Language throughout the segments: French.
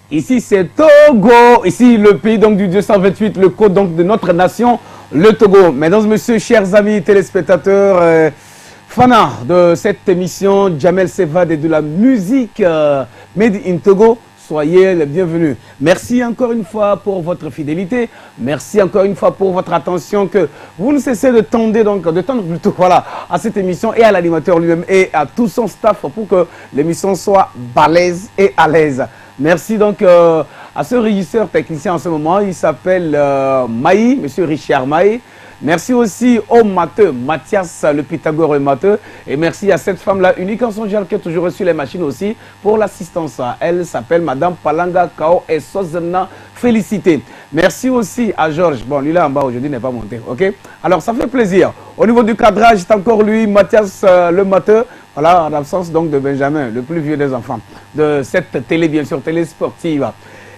Ici c'est Togo, ici le pays donc du 228, le code donc de notre nation, le Togo. Mesdames et messieurs, chers amis téléspectateurs, fans de cette émission Jamel Sevade et de la musique Made in Togo, soyez les bienvenus. Merci encore une fois pour votre fidélité, merci encore une fois pour votre attention que vous ne cessez de tendre plutôt voilà, à cette émission et à l'animateur lui-même et à tout son staff pour que l'émission soit balèze et à l'aise. Merci donc à ce régisseur technicien en ce moment, il s'appelle Maï, monsieur Richard Maï. Merci aussi au matheux, Mathias le Pythagore matheux. Et merci à cette femme-là, unique en son genre, qui a toujours reçu les machines aussi pour l'assistance. Elle s'appelle Madame Palanga Kao et Sozena. Félicité. Merci aussi à Georges. Bon, lui là en bas aujourd'hui n'est pas monté, ok? Alors ça fait plaisir. Au niveau du cadrage, c'est encore lui, Mathias le matheux. Voilà, en absence donc de Benjamin, le plus vieux des enfants de cette télé, bien sûr, télé sportive.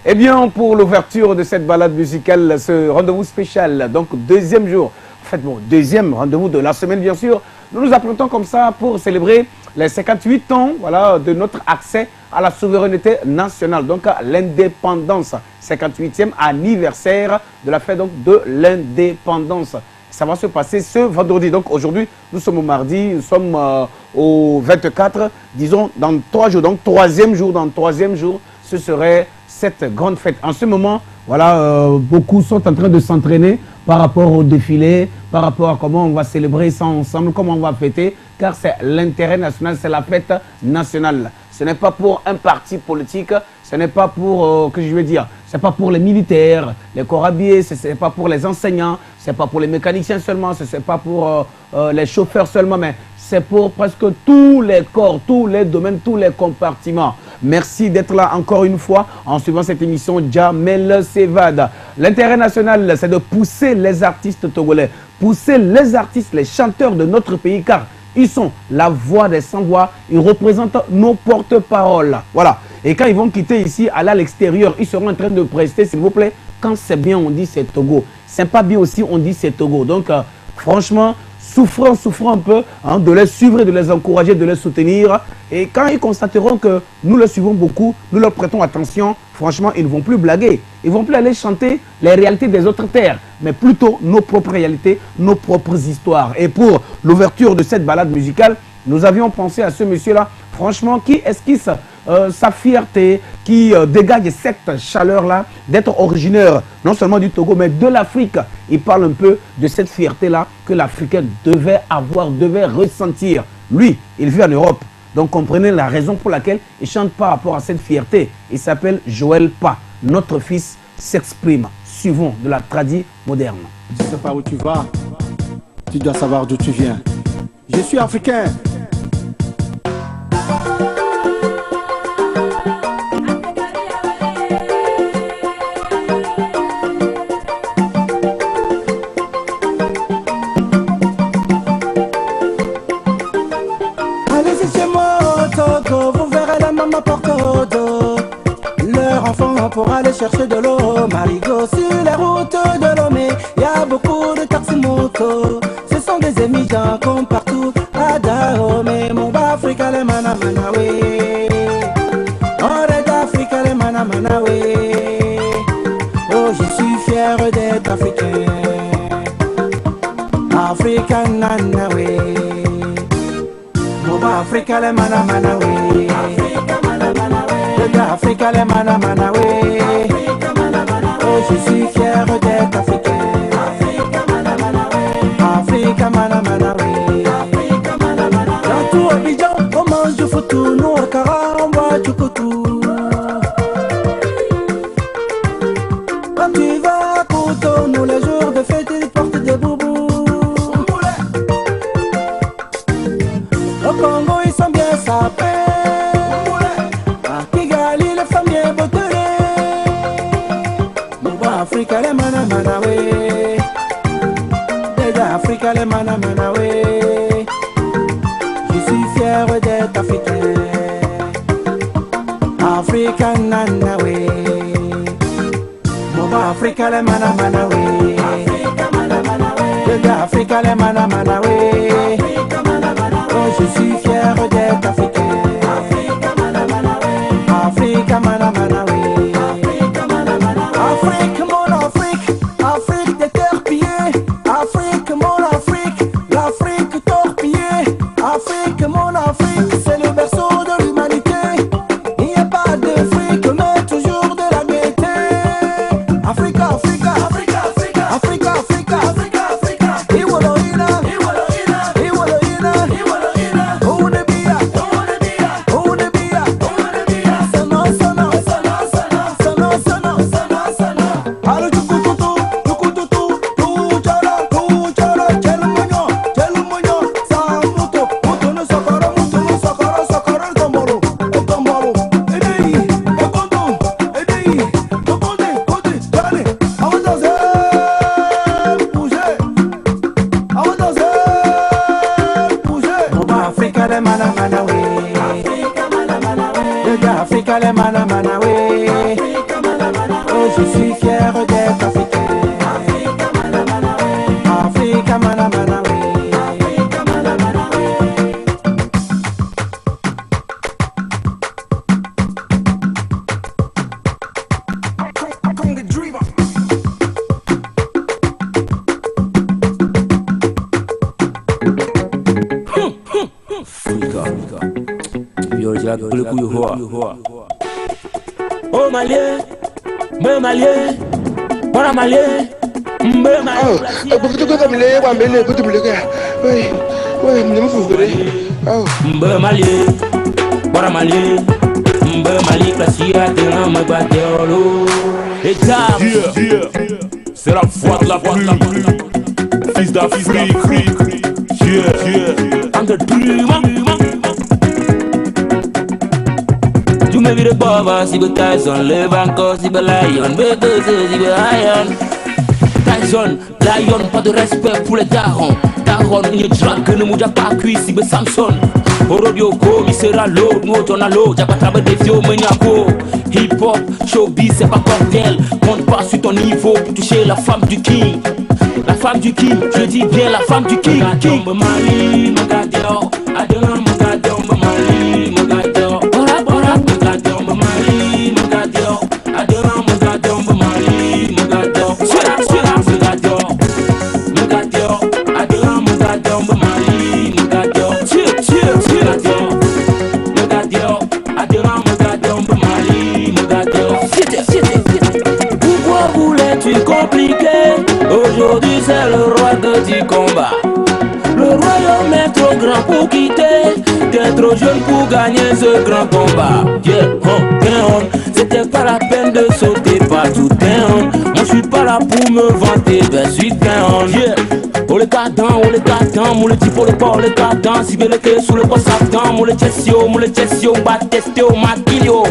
Eh bien, pour l'ouverture de cette balade musicale, ce rendez-vous spécial, donc deuxième jour, en fait, bon, deuxième rendez-vous de la semaine, bien sûr, nous nous apprêtons comme ça pour célébrer les 58 ans, voilà, de notre accès à la souveraineté nationale, donc à l'indépendance, 58e anniversaire de la fête donc de l'indépendance. Ça va se passer ce vendredi. Donc aujourd'hui, nous sommes au mardi, nous sommes au 24, disons dans 3 jours. Donc troisième jour, dans le troisième jour, ce serait cette grande fête. En ce moment, voilà, beaucoup sont en train de s'entraîner par rapport au défilé, par rapport à comment on va célébrer ça ensemble, comment on va fêter, car c'est l'intérêt national, c'est la fête nationale. Ce n'est pas pour un parti politique, ce n'est pas pour, que je veux dire, c'est pas pour les militaires, les corps habillés, ce n'est pas pour les enseignants, ce n'est pas pour les mécaniciens seulement, ce n'est pas pour les chauffeurs seulement, mais c'est pour presque tous les corps, tous les domaines, tous les compartiments. Merci d'être là encore une fois en suivant cette émission Jamel Sevade. L'intérêt national, c'est de pousser les artistes togolais, pousser les artistes, les chanteurs de notre pays, car ils sont la voix des sans-voix, ils représentent nos porte-paroles. Voilà. Et quand ils vont quitter ici, aller à l'extérieur, ils seront en train de prester, s'il vous plaît. Quand c'est bien, on dit c'est Togo. C'est pas bien aussi, on dit c'est Togo. Donc, franchement, souffrons un peu hein, de les suivre et de les encourager, de les soutenir. Et quand ils constateront que nous les suivons beaucoup, nous leur prêtons attention, franchement, ils ne vont plus blaguer. Ils ne vont plus aller chanter les réalités des autres terres, mais plutôt nos propres réalités, nos propres histoires. Et pour l'ouverture de cette balade musicale, nous avions pensé à ce monsieur-là, franchement, qui esquisse sa fierté, qui dégage cette chaleur-là, d'être originaire non seulement du Togo, mais de l'Afrique. Il parle un peu de cette fierté-là que l'Africain devait avoir, devait ressentir. Lui, il vit en Europe. Donc comprenez la raison pour laquelle il chante par rapport à cette fierté. Il s'appelle Joël Pa. Notre fils s'exprime. Suivons de la tradition moderne. Tu ne sais pas où tu vas, tu dois savoir d'où tu viens. Je suis africain. Pour aller chercher de l'eau, Marigot sur les routes de Lomé, y a beaucoup de taxi-motos. Ce sont des émigrants comme partout à Dahomey. Mon bas Africa les mana manawe, Ore d'Africa les mana manawe. Oh, je suis fier d'être africain, African nanawe. Mon bas Africa les mana manawe, Africa les mana manawe. Oh, je suis fier d'être africain, Africa mana manawe. Dans tout Abidjan, on mange du foutou, nous à Kara, on boit du coutou. Quand tu vas à Kouto, nous les jours de fête, ils portent des boubous. Au Congo, ils sont bien sapés. Africa, le mana manawe. Africa, les mana mana ouais. Je suis fier d'être africain. Africa nana ouais. Mon bas Africa, les mana mana ouais. Africa, les mana mana ouais. Oh, je suis fier d'être africain. Africa mana mana ouais. Afrique, mon Afrique, Afrique des terres pillées. Afrique, mon Afrique, l'Afrique torpillée. Afrique, mon Afrique, c'est le berceau de l'humanité. Il n'y a pas de fric, mais toujours de la gaieté. Africa, Africa, Africa, Africa, Africa, Africa, Africa, Africa. Iwoloina, Iwoloina, Iwoloina, Iwoloina. Ounebia, Ounebia, Ounebia, Ounebia. Sana, sana, sana, sana, sana, sana, sana, sana. Allo chukututu, chukututu, tuchara, tuchara. Chelu moño, sa muto, muto no socorro, socorro, el tombolo, edei, ekondo, edei, tokonde, dale, on va danser, bouger, on va danser, bouger. On va Africa les mana mana we, les gars Africa les mana mana we. Oh, je suis fier d'être africain. Africa mana mana we. Oh malien, me malien, para malien, me malien. Me malien, para malien, me malien, placia de la magadiolo. Et c'est la voix de la pluie, fils d'Afrique, I'm the dreamer. Tu me vis de Bova, si be Tyson, le banco, si be Lion, B2, si be Iron. Tyson, Lion, pas de respect pour les darons. Daron, une drague, ne mouja pas cuit, si be Samson. Orodio, il sera l'eau, nous on a l'eau, j'ai pas travaillé des vieux, maniaco. Hip hop, showbiz, c'est pas cocktail. Compte pas sur ton niveau pour toucher la femme du king. La femme du king, je dis bien la femme du king. King, Mali, Magadio, Adela, Magadio, Mali, Magadio. Pourquoi voulais-tu compliquer? Aujourd'hui c'est le roi du combat. Le royaume est trop grand pour quitter. T'es trop jeune pour gagner ce grand combat. Yeah, c'était pas la peine de sauter partout. Moi je suis pas là pour me vanter. Ben je suis yeah. On les cadans, mon le type pour le port, les cadans. Si bien le clé sous le poste savant, mon le chessio, bat testé au maquillot.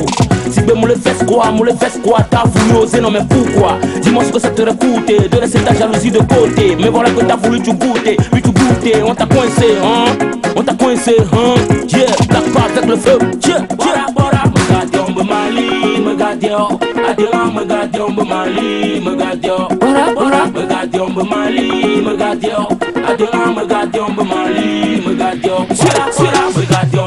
Si bien mon le fesse quoi, t'as voulu oser, non mais pourquoi? Dis-moi ce que ça te coûté, de laisser ta jalousie de côté. Mais voilà que t'as voulu tout goûter, on t'a coincé, yeah, la part avec le feu, yeah, bora, Magadio, Mali, Magadio, Adela, Magadio, Mali, Magadio, bora, Magadio, Mali, Magadio, Adela, Magadio, Mali, Magadio, Magadio, Magadio,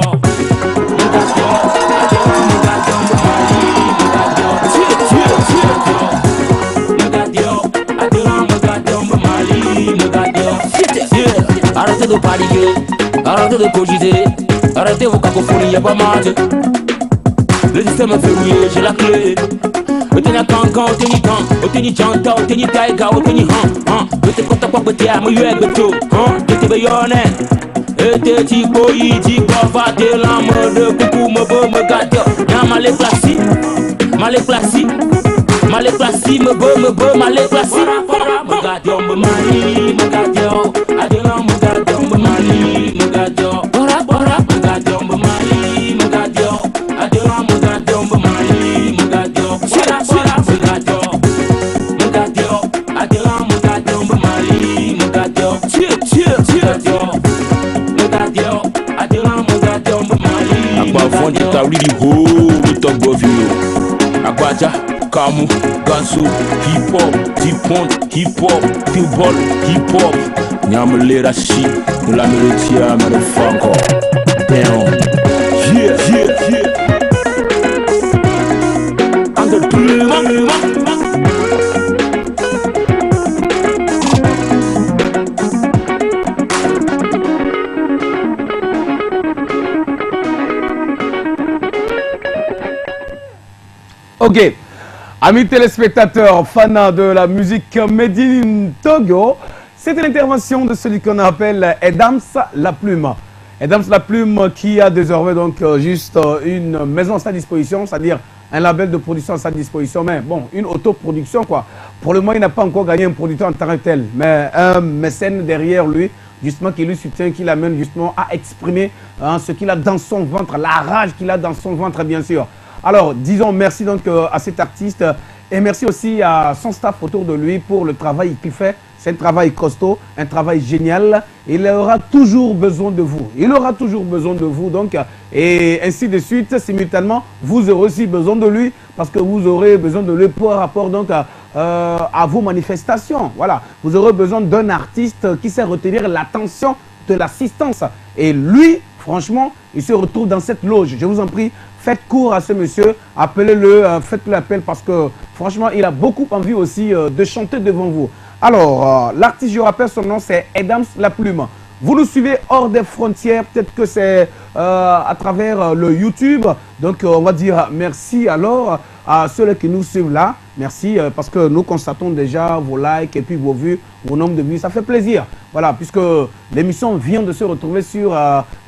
arrêtez de parier, arrêtez de cogiter, arrêtez vos cacophonies, y'a pas marge. Le système est verrouillé, j'ai la clé. Oteni kankan, oteni kan, oteni janta, oteni taiga, oteni Bete kota kwa bete ya mwe beto, Bete beyone. Ete tipo yi, tipo vate l'âme de coucou me beau me gâte. Y'a malé placé, me beau, malé placé. Me gâte, me mali, me gâte, adela me gâte, me mali, me gâte. Bora, me gâte, me mali, me gâte, adela me gâte, me mali, me gâte. Me gâte, adela me gâte, me mali, me gâte. di ho Togo vino Agbaja, Kamu, Gansu, hip hop, T-Pont, hip hop, T-Ball, hip hop Nyamle Rashi, nous la méritia, motherfucker Damn Yeah, yeah, yeah Under Ok, amis téléspectateurs, fans de la musique Made in Togo, c'était l'intervention de celui qu'on appelle Edams La Plume. Edams La Plume qui a désormais donc juste une maison à sa disposition, c'est-à-dire un label de production à sa disposition, mais bon, une autoproduction quoi. Pour le moment, il n'a pas encore gagné un producteur en tant que tel, mais un mécène derrière lui, justement qui lui soutient, qui l'amène justement à exprimer ce qu'il a dans son ventre, la rage qu'il a dans son ventre bien sûr. Alors, disons merci donc à cet artiste et merci aussi à son staff autour de lui pour le travail qu'il fait. C'est un travail costaud, un travail génial. Il aura toujours besoin de vous. Il aura toujours besoin de vous donc et ainsi de suite. Simultanément, vous aurez aussi besoin de lui parce que vous aurez besoin de lui par rapport donc à vos manifestations. Voilà, vous aurez besoin d'un artiste qui sait retenir l'attention de l'assistance. Et lui, franchement, il se retrouve dans cette loge. Je vous en prie. Faites court à ce monsieur, appelez-le, faites-le appel parce que franchement, il a beaucoup envie aussi de chanter devant vous. Alors, l'artiste, je rappelle son nom, c'est Edams La Plume. Vous nous suivez hors des frontières, peut-être que c'est à travers le YouTube. Donc, on va dire merci alors à ceux qui nous suivent là. Merci parce que nous constatons déjà vos likes et puis vos vues, vos nombres de vues. Ça fait plaisir. Voilà, puisque l'émission vient de se retrouver sur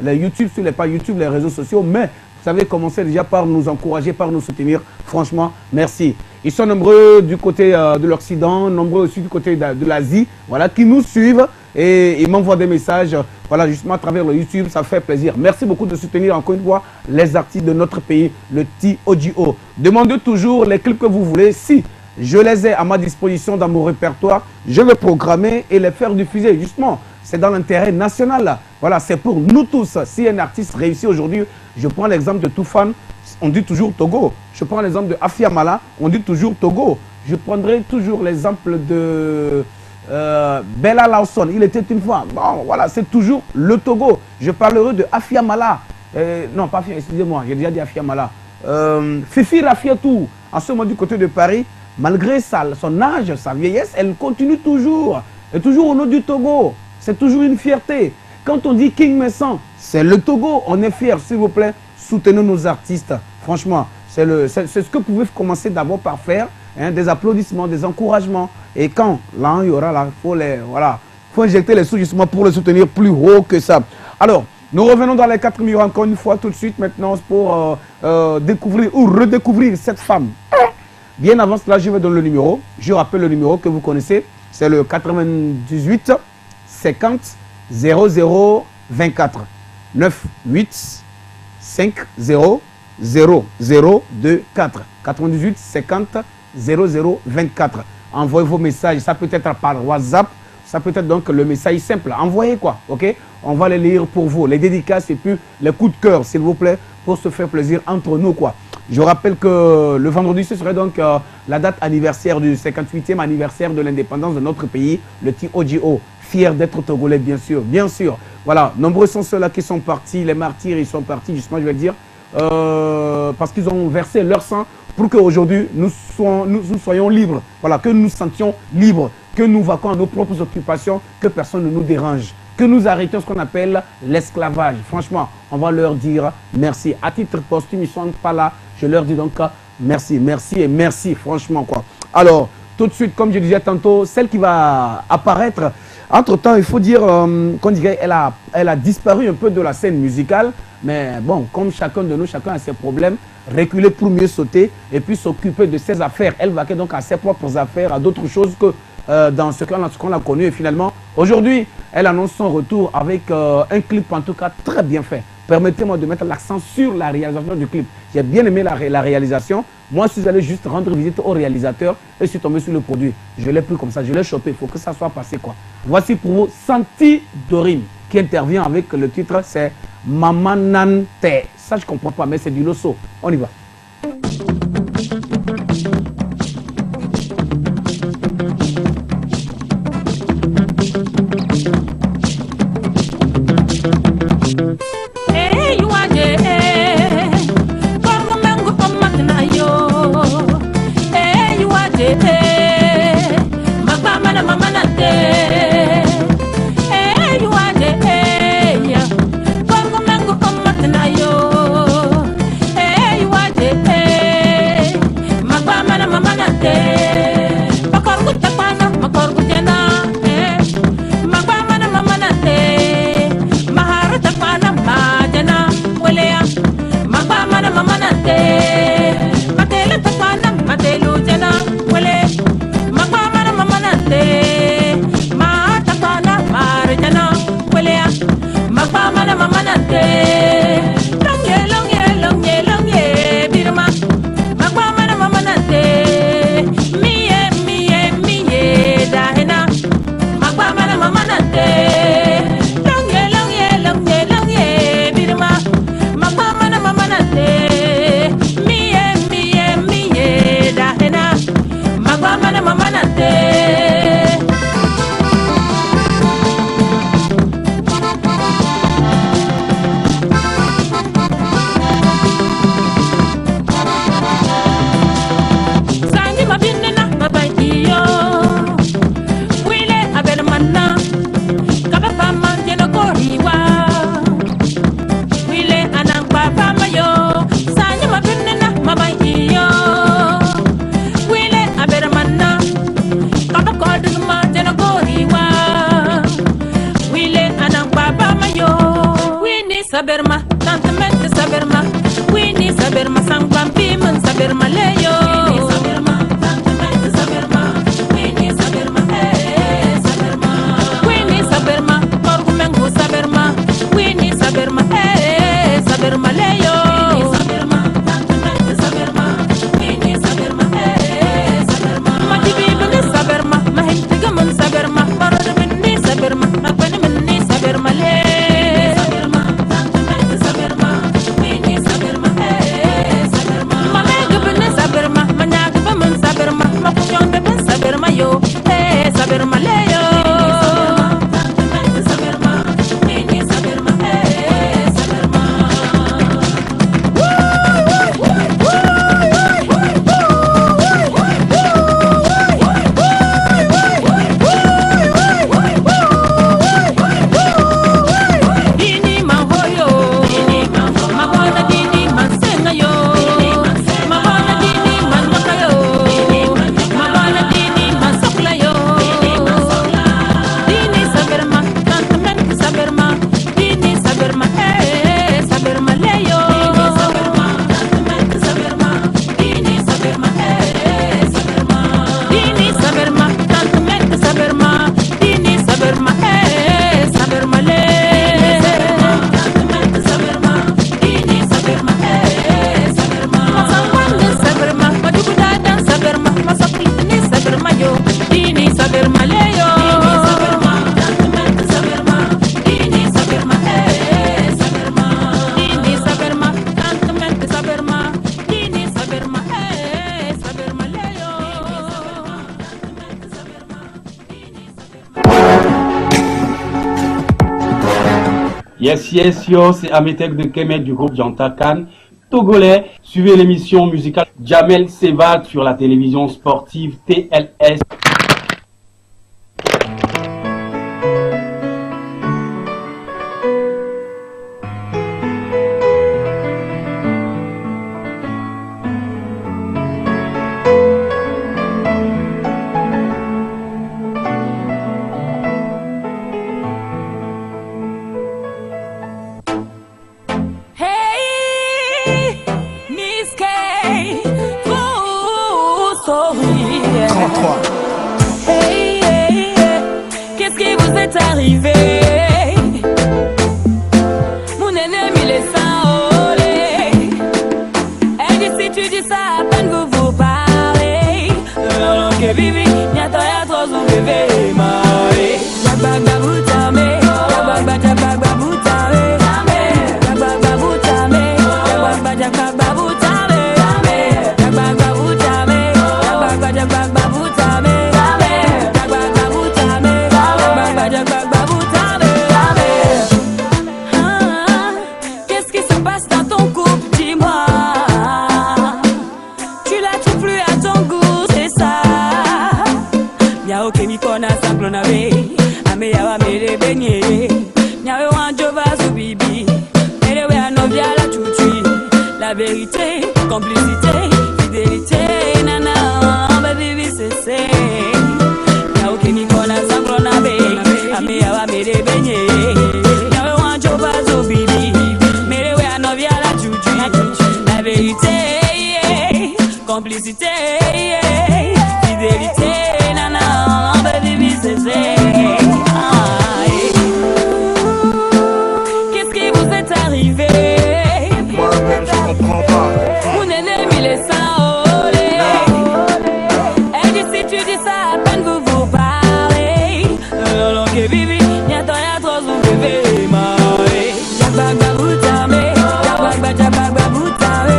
les YouTube, sur les pages YouTube, les réseaux sociaux. Mais vous savez, commencez déjà par nous encourager, par nous soutenir. Franchement, merci. Ils sont nombreux du côté de l'Occident, nombreux aussi du côté de l'Asie, voilà, qui nous suivent et ils m'envoient des messages, voilà, justement à travers le YouTube, ça fait plaisir. Merci beaucoup de soutenir encore une fois les artistes de notre pays, le T-O-G-O. Demandez toujours les clips que vous voulez. Si je les ai à ma disposition dans mon répertoire, je vais programmer et les faire diffuser, justement. C'est dans l'intérêt national. Voilà, c'est pour nous tous. Si un artiste réussit aujourd'hui, je prends l'exemple de Toufan, on dit toujours Togo. Je prends l'exemple de Afia Mala, on dit toujours Togo. Je prendrai toujours l'exemple de Bella Lawson. Il était une fois. Bon, voilà, c'est toujours le Togo. Je parlerai de Afia Mala. Non, pas Afia, excusez-moi, j'ai déjà dit Afia Mala. Fifi Rafiatou, en ce moment du côté de Paris, malgré son âge, sa vieillesse, elle continue toujours. Et toujours au nom du Togo. C'est toujours une fierté. Quand on dit King Messan, c'est le Togo. On est fiers, s'il vous plaît. Soutenez nos artistes. Franchement, c'est ce que vous pouvez commencer d'abord par faire. Hein, des applaudissements, des encouragements. Et quand là, il y aura là, faut injecter les sous justement pour le soutenir plus haut que ça. Alors, nous revenons dans les 4 murs encore une fois tout de suite maintenant pour découvrir ou redécouvrir cette femme. Bien avant cela, je vais donner le numéro. Je rappelle le numéro que vous connaissez. C'est le 98 50 00 24 98 50 00 24 98 50 00 24. Envoyez vos messages. Ça peut être par WhatsApp. Ça peut être donc le message simple. Envoyez quoi, ok? On va les lire pour vous. Les dédicaces et puis les coups de cœur, s'il vous plaît, pour se faire plaisir entre nous, quoi. Je rappelle que le vendredi, ce serait donc la date anniversaire du 58e anniversaire de l'indépendance de notre pays, le T-O-G-O. Fier d'être togolais, bien sûr, bien sûr. Voilà, nombreux sont ceux-là qui sont partis, les martyrs, ils sont partis, justement, je vais dire, parce qu'ils ont versé leur sang pour qu'aujourd'hui, nous soyons libres. Voilà, que nous nous sentions libres, que nous vaquons à nos propres occupations, que personne ne nous dérange, que nous arrêtions ce qu'on appelle l'esclavage. Franchement, on va leur dire merci. À titre posthume, ils ne sont pas là. Je leur dis donc merci, merci et merci, franchement, quoi. Alors, tout de suite, comme je disais tantôt, celle qui va apparaître, entre-temps, il faut dire qu'on dirait elle a disparu un peu de la scène musicale, mais bon, comme chacun de nous, chacun a ses problèmes, reculer pour mieux sauter et puis s'occuper de ses affaires. Elle vaquait donc à ses propres affaires, à d'autres choses que dans ce qu'on a connu. Et finalement, aujourd'hui, elle annonce son retour avec un clip en tout cas très bien fait. Permettez-moi de mettre l'accent sur la réalisation du clip. J'ai bien aimé la réalisation. Moi, je suis allé juste rendre visite au réalisateur et je suis tombé sur le produit. Je l'ai pris comme ça, je l'ai chopé. Il faut que ça soit passé, quoi. Voici pour vous Santi Dorim qui intervient avec le titre, c'est Mamanante. Ça, je comprends pas, mais c'est du loso. On y va. Saberma, tantemente saberma, Winnie saberma, sang pampimen saberma leyo. Saberma, tantemente saberma, Winnie saberma, saberma. Winnie saberma, morgumengu saberma, Winnie saberma, saberma leyo. Saberma, tantemente saberma, Winnie saberma, saberma. Matibibe saberma, mahitigamun saberma, morgumenni saberma, nakwenni saberma leyo. Yo, saberma leyo. Saberma, Winnie saberma, saberma. Dini mahoyo, mahona dini mansengayo, mahona dini manwakayo, mahona dini masoklayo. Dini saberma, tantemente saberma, dini saberma, saberma leyo. Saberma, tantemente saberma, dini saberma, saberma. Dini saberma, tantemente saberma, dini saberma, saberma leyo. Tantemente saberma, dini saberma, saberma. Masangwande saberma, majubudadan saberma, masoklitni saberma yo, dini saberma leyo. Saberma, tantemente saberma, dini saberma, saberma. Dini saberma, tantemente saberma, dini saberma, saberma leyo. Tantemente saberma, dini saberma. Yes, yes, yo, c'est Ametek de Kemet du groupe Jantakan, togolais. Suivez l'émission musicale Jamel Seva sur la télévision sportive TLS. Hey, Miss K, vous souriez. Hey, hey, hey, qu'est-ce qui vous est arrivé? Mon ennemi laisse enrôler. Elle dit si tu dis ça, à peine vous parlez. Ok, bibi, bientôt y'a trop son bébé, maï. Jabagba boutame, jabagba boutame. wa mere benye. Nyawe wanjo bazo bibi. Mere we anovia la chuchi. La vérité, complicité, fidélité, nana, baby c'est. Yao kini kona sangro na be. Ame ya wa mere benye. Nyawe wanjo bazo bibi. Mere we anovia la chuchi. La vérité, complicité, fidélité, nana, baby c'est. Qu'est-ce qui vous est arrivé? Moi-même, je comprends pas. Mon ennemi, il est sans olé. Elle dit si tu dis ça, à peine vous parlez. Alors que vivi, y'a trop vous bébé, maé. Jabba boutame, jabba boutame.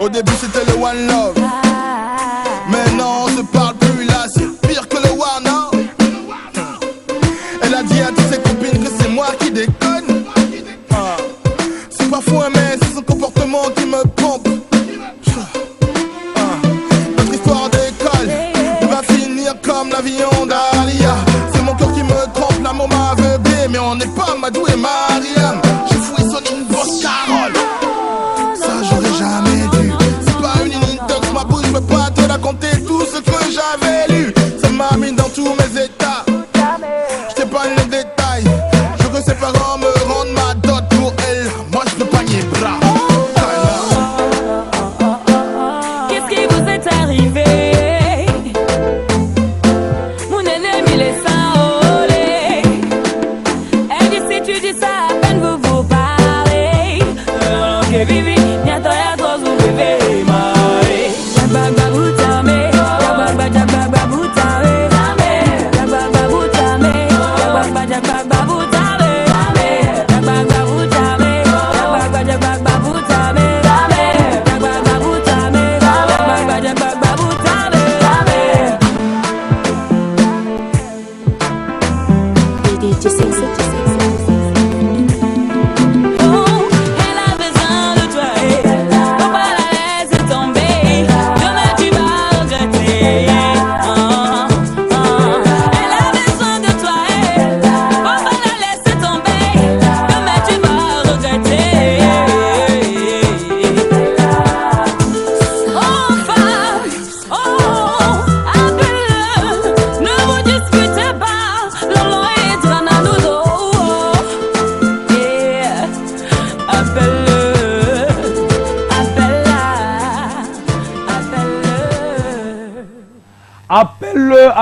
Au début c'était le one love. Maintenant on se parle plus là, c'est pire que le one now. Elle a dit à toutes ses copines que c'est moi qui déconne. C'est pas fou mais c'est son comportement qui me pompe. Notre histoire d'école va finir comme l'avion d'Alia. C'est mon cœur qui me trompe, l'amour m'a aveuglé. Mais on n'est pas Madou et Mariam. J'ai fouillé son inbox Carole. J'aurais jamais dû. C'est pas une intox, ma bouche, je peux pas te raconter tout ce que j'avais lu. Ça m'a mis dans tous mes états. Je t'épargne les détails. Je veux que ses parents me rendent ma dot pour elle. Moi je peux panier bras. Qu'est-ce qui vous est arrivé? Mon ennemi il est sans olé. Elle dit si tu dis ça, à peine vous parlez. Que vivi.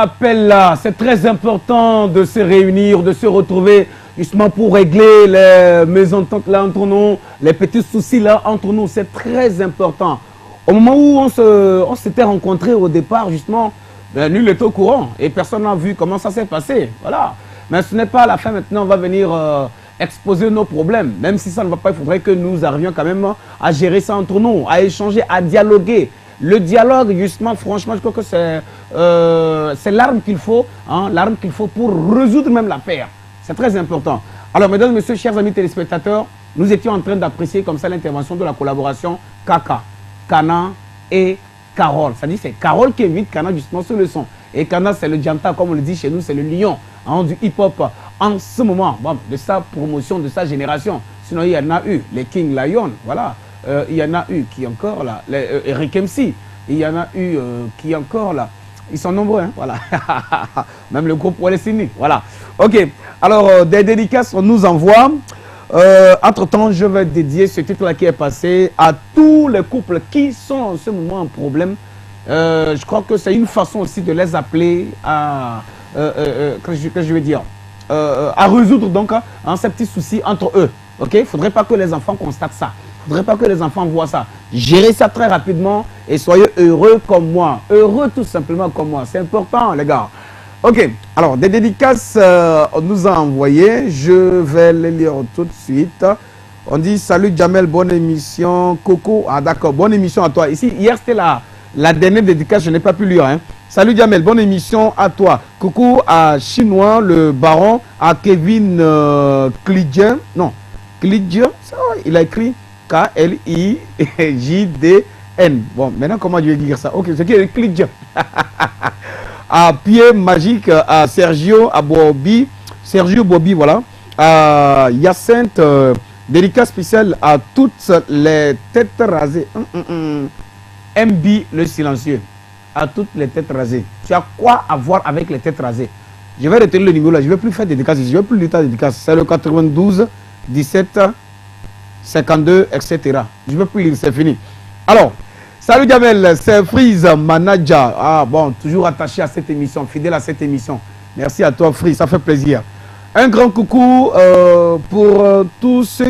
Appelle-la. C'est très important de se réunir, de se retrouver justement pour régler les mésententes là entre nous, les petits soucis là entre nous. C'est très important. Au moment où on s'était rencontrés au départ, justement, nul n'était au courant et personne n'a vu comment ça s'est passé. Voilà. Mais ce n'est pas à la fin maintenant, on va venir exposer nos problèmes. Même si ça ne va pas, il faudrait que nous arrivions quand même à gérer ça entre nous, à échanger, à dialoguer. Le dialogue, justement, franchement, je crois que c'est l'arme qu'il faut, hein, l'arme qu'il faut pour résoudre même l'affaire. C'est très important. Alors, mesdames, messieurs, chers amis téléspectateurs, nous étions en train d'apprécier comme ça l'intervention de la collaboration Kaka, Kana et Carole. C'est-à-dire c'est Carole qui invite Kana justement sur le son. Et Kana, c'est le Djanta, comme on le dit chez nous, c'est le lion hein, du hip-hop en ce moment, bon, de sa promotion, de sa génération. Sinon, il y en a eu, les King Lion, voilà. Il y en a eu qui encore là, Eric MC, il y en a eu qui encore là, ils sont nombreux, hein, voilà. Même le groupe Walesini, voilà. Ok, alors des dédicaces, on nous envoie. Entre-temps, je vais dédier ce titre-là qui est passé à tous les couples qui sont en ce moment en problème. Je crois que c'est une façon aussi de les appeler à, que je veux dire, à résoudre donc hein, ces petits soucis entre eux. Ok, il ne faudrait pas que les enfants constatent ça. Il ne faudrait pas que les enfants voient ça. Gérez ça très rapidement et soyez heureux comme moi. Heureux tout simplement comme moi. C'est important, les gars. Ok, alors des dédicaces, on nous a envoyé. Je vais les lire tout de suite. On dit salut Jamel, bonne émission. Coco, ah d'accord, bonne émission à toi. Ici, hier c'était la dernière dédicace, je n'ai pas pu lire. Hein. Salut Jamel, bonne émission à toi. Coucou à Chinois, le baron, à Kevin Klidjen. Non, Klidjen, il a écrit K-L-I-J-D-J-E-N. N. Bon, maintenant, comment je vais dire ça? Ok, c'est qui est clic. À Pied Magique, à Sergio, à Bobby, Sergio Bobby, voilà. À Hyacinthe, dédicace spéciale à toutes les têtes rasées. MB le silencieux, à toutes les têtes rasées. Tu as quoi à voir avec les têtes rasées? Je vais retenir le numéro là, je ne vais plus faire de dédicace, je ne vais plus lire ta dédicace. C'est le 92 17 52, etc. Je ne vais plus lire, c'est fini. Alors, salut Jamel, c'est Freeze Manager. Ah bon, toujours attaché à cette émission, fidèle à cette émission. Merci à toi Freeze, ça fait plaisir. Un grand coucou pour tout ce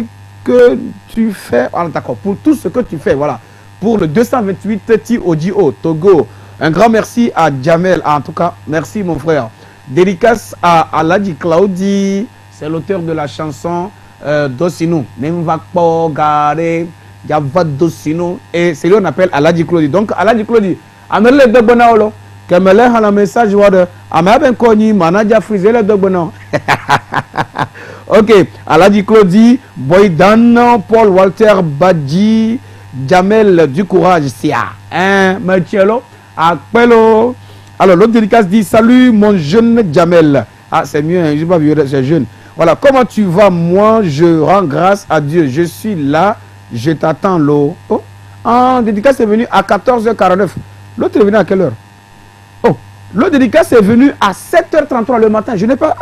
que tu fais. Ah, d'accord, pour tout ce que tu fais, voilà. Pour le 228 TOGO, Togo. Un grand merci à Jamel. Ah, en tout cas, merci mon frère. Dédicace à Aladji Claudi, c'est l'auteur de la chanson Dosino. Nemvakpo Gare, Yava Dosino. Et c'est lui qu'on appelle Aladji Claudi. Donc, Aladji Claudi, amène les deux bonheurs. Kemele a le message, amène Koni, manager frisé les deux bonheurs. Ok, Aladji Claudi, Boydan, Paul Walter Badji, Jamel du courage, Sia. Hein, Marcello, Appello. Alors, l'autre dédicace dit, salut mon jeune Jamel. Ah, c'est mieux, hein, je ne sais pas vieux, c'est jeune. Voilà, comment tu vas? Moi, je rends grâce à Dieu. Je suis là, je t'attends, l'eau. Oh, ah, dédicace est venu à 14h49. L'autre est venu à quelle heure? Oh, l'autre dédicace est venu à 7h33 le matin. Je n'ai pas,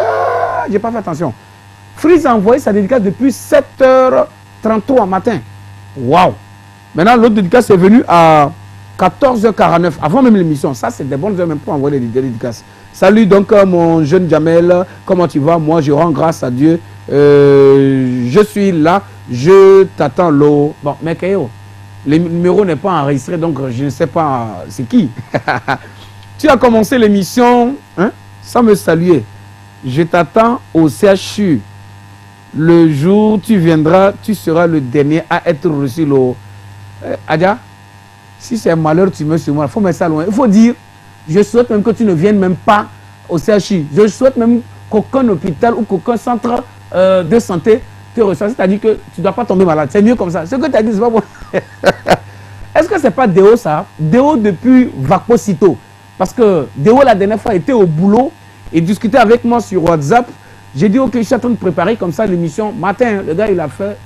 j'ai pas fait attention. Freeze a envoyé sa dédicace depuis 7h33 matin. Waouh! Maintenant, l'autre dédicace est venu à 14h49, avant même l'émission. Ça, c'est des bonnes heures même pour envoyer des dédicaces. Salut donc mon jeune Jamel, comment tu vas? Moi, je rends grâce à Dieu. Je suis là, je t'attends l'eau. Bon, mais Kayo, le numéro n'est pas enregistré, donc je ne sais pas c'est qui. Tu as commencé l'émission hein, sans me saluer. Je t'attends au CHU. Le jour où tu viendras, tu seras le dernier à être reçu l'eau. Adia, si c'est un malheur, tu mets sur moi. Il faut mettre ça loin. Il faut dire, je souhaite même que tu ne viennes même pas au CHU. Je souhaite même qu'aucun hôpital ou qu'aucun centre de santé te reçoive. C'est-à-dire que tu ne dois pas tomber malade. C'est mieux comme ça. Ce que tu as dit, c'est pas bon. Est-ce que ce n'est pas Déo ça? Déo depuis Vakpo Sito. Parce que Déo la dernière fois était au boulot et discutait avec moi sur WhatsApp. J'ai dit, ok, je suis en train de préparer comme ça l'émission. Matin, le gars, il a fait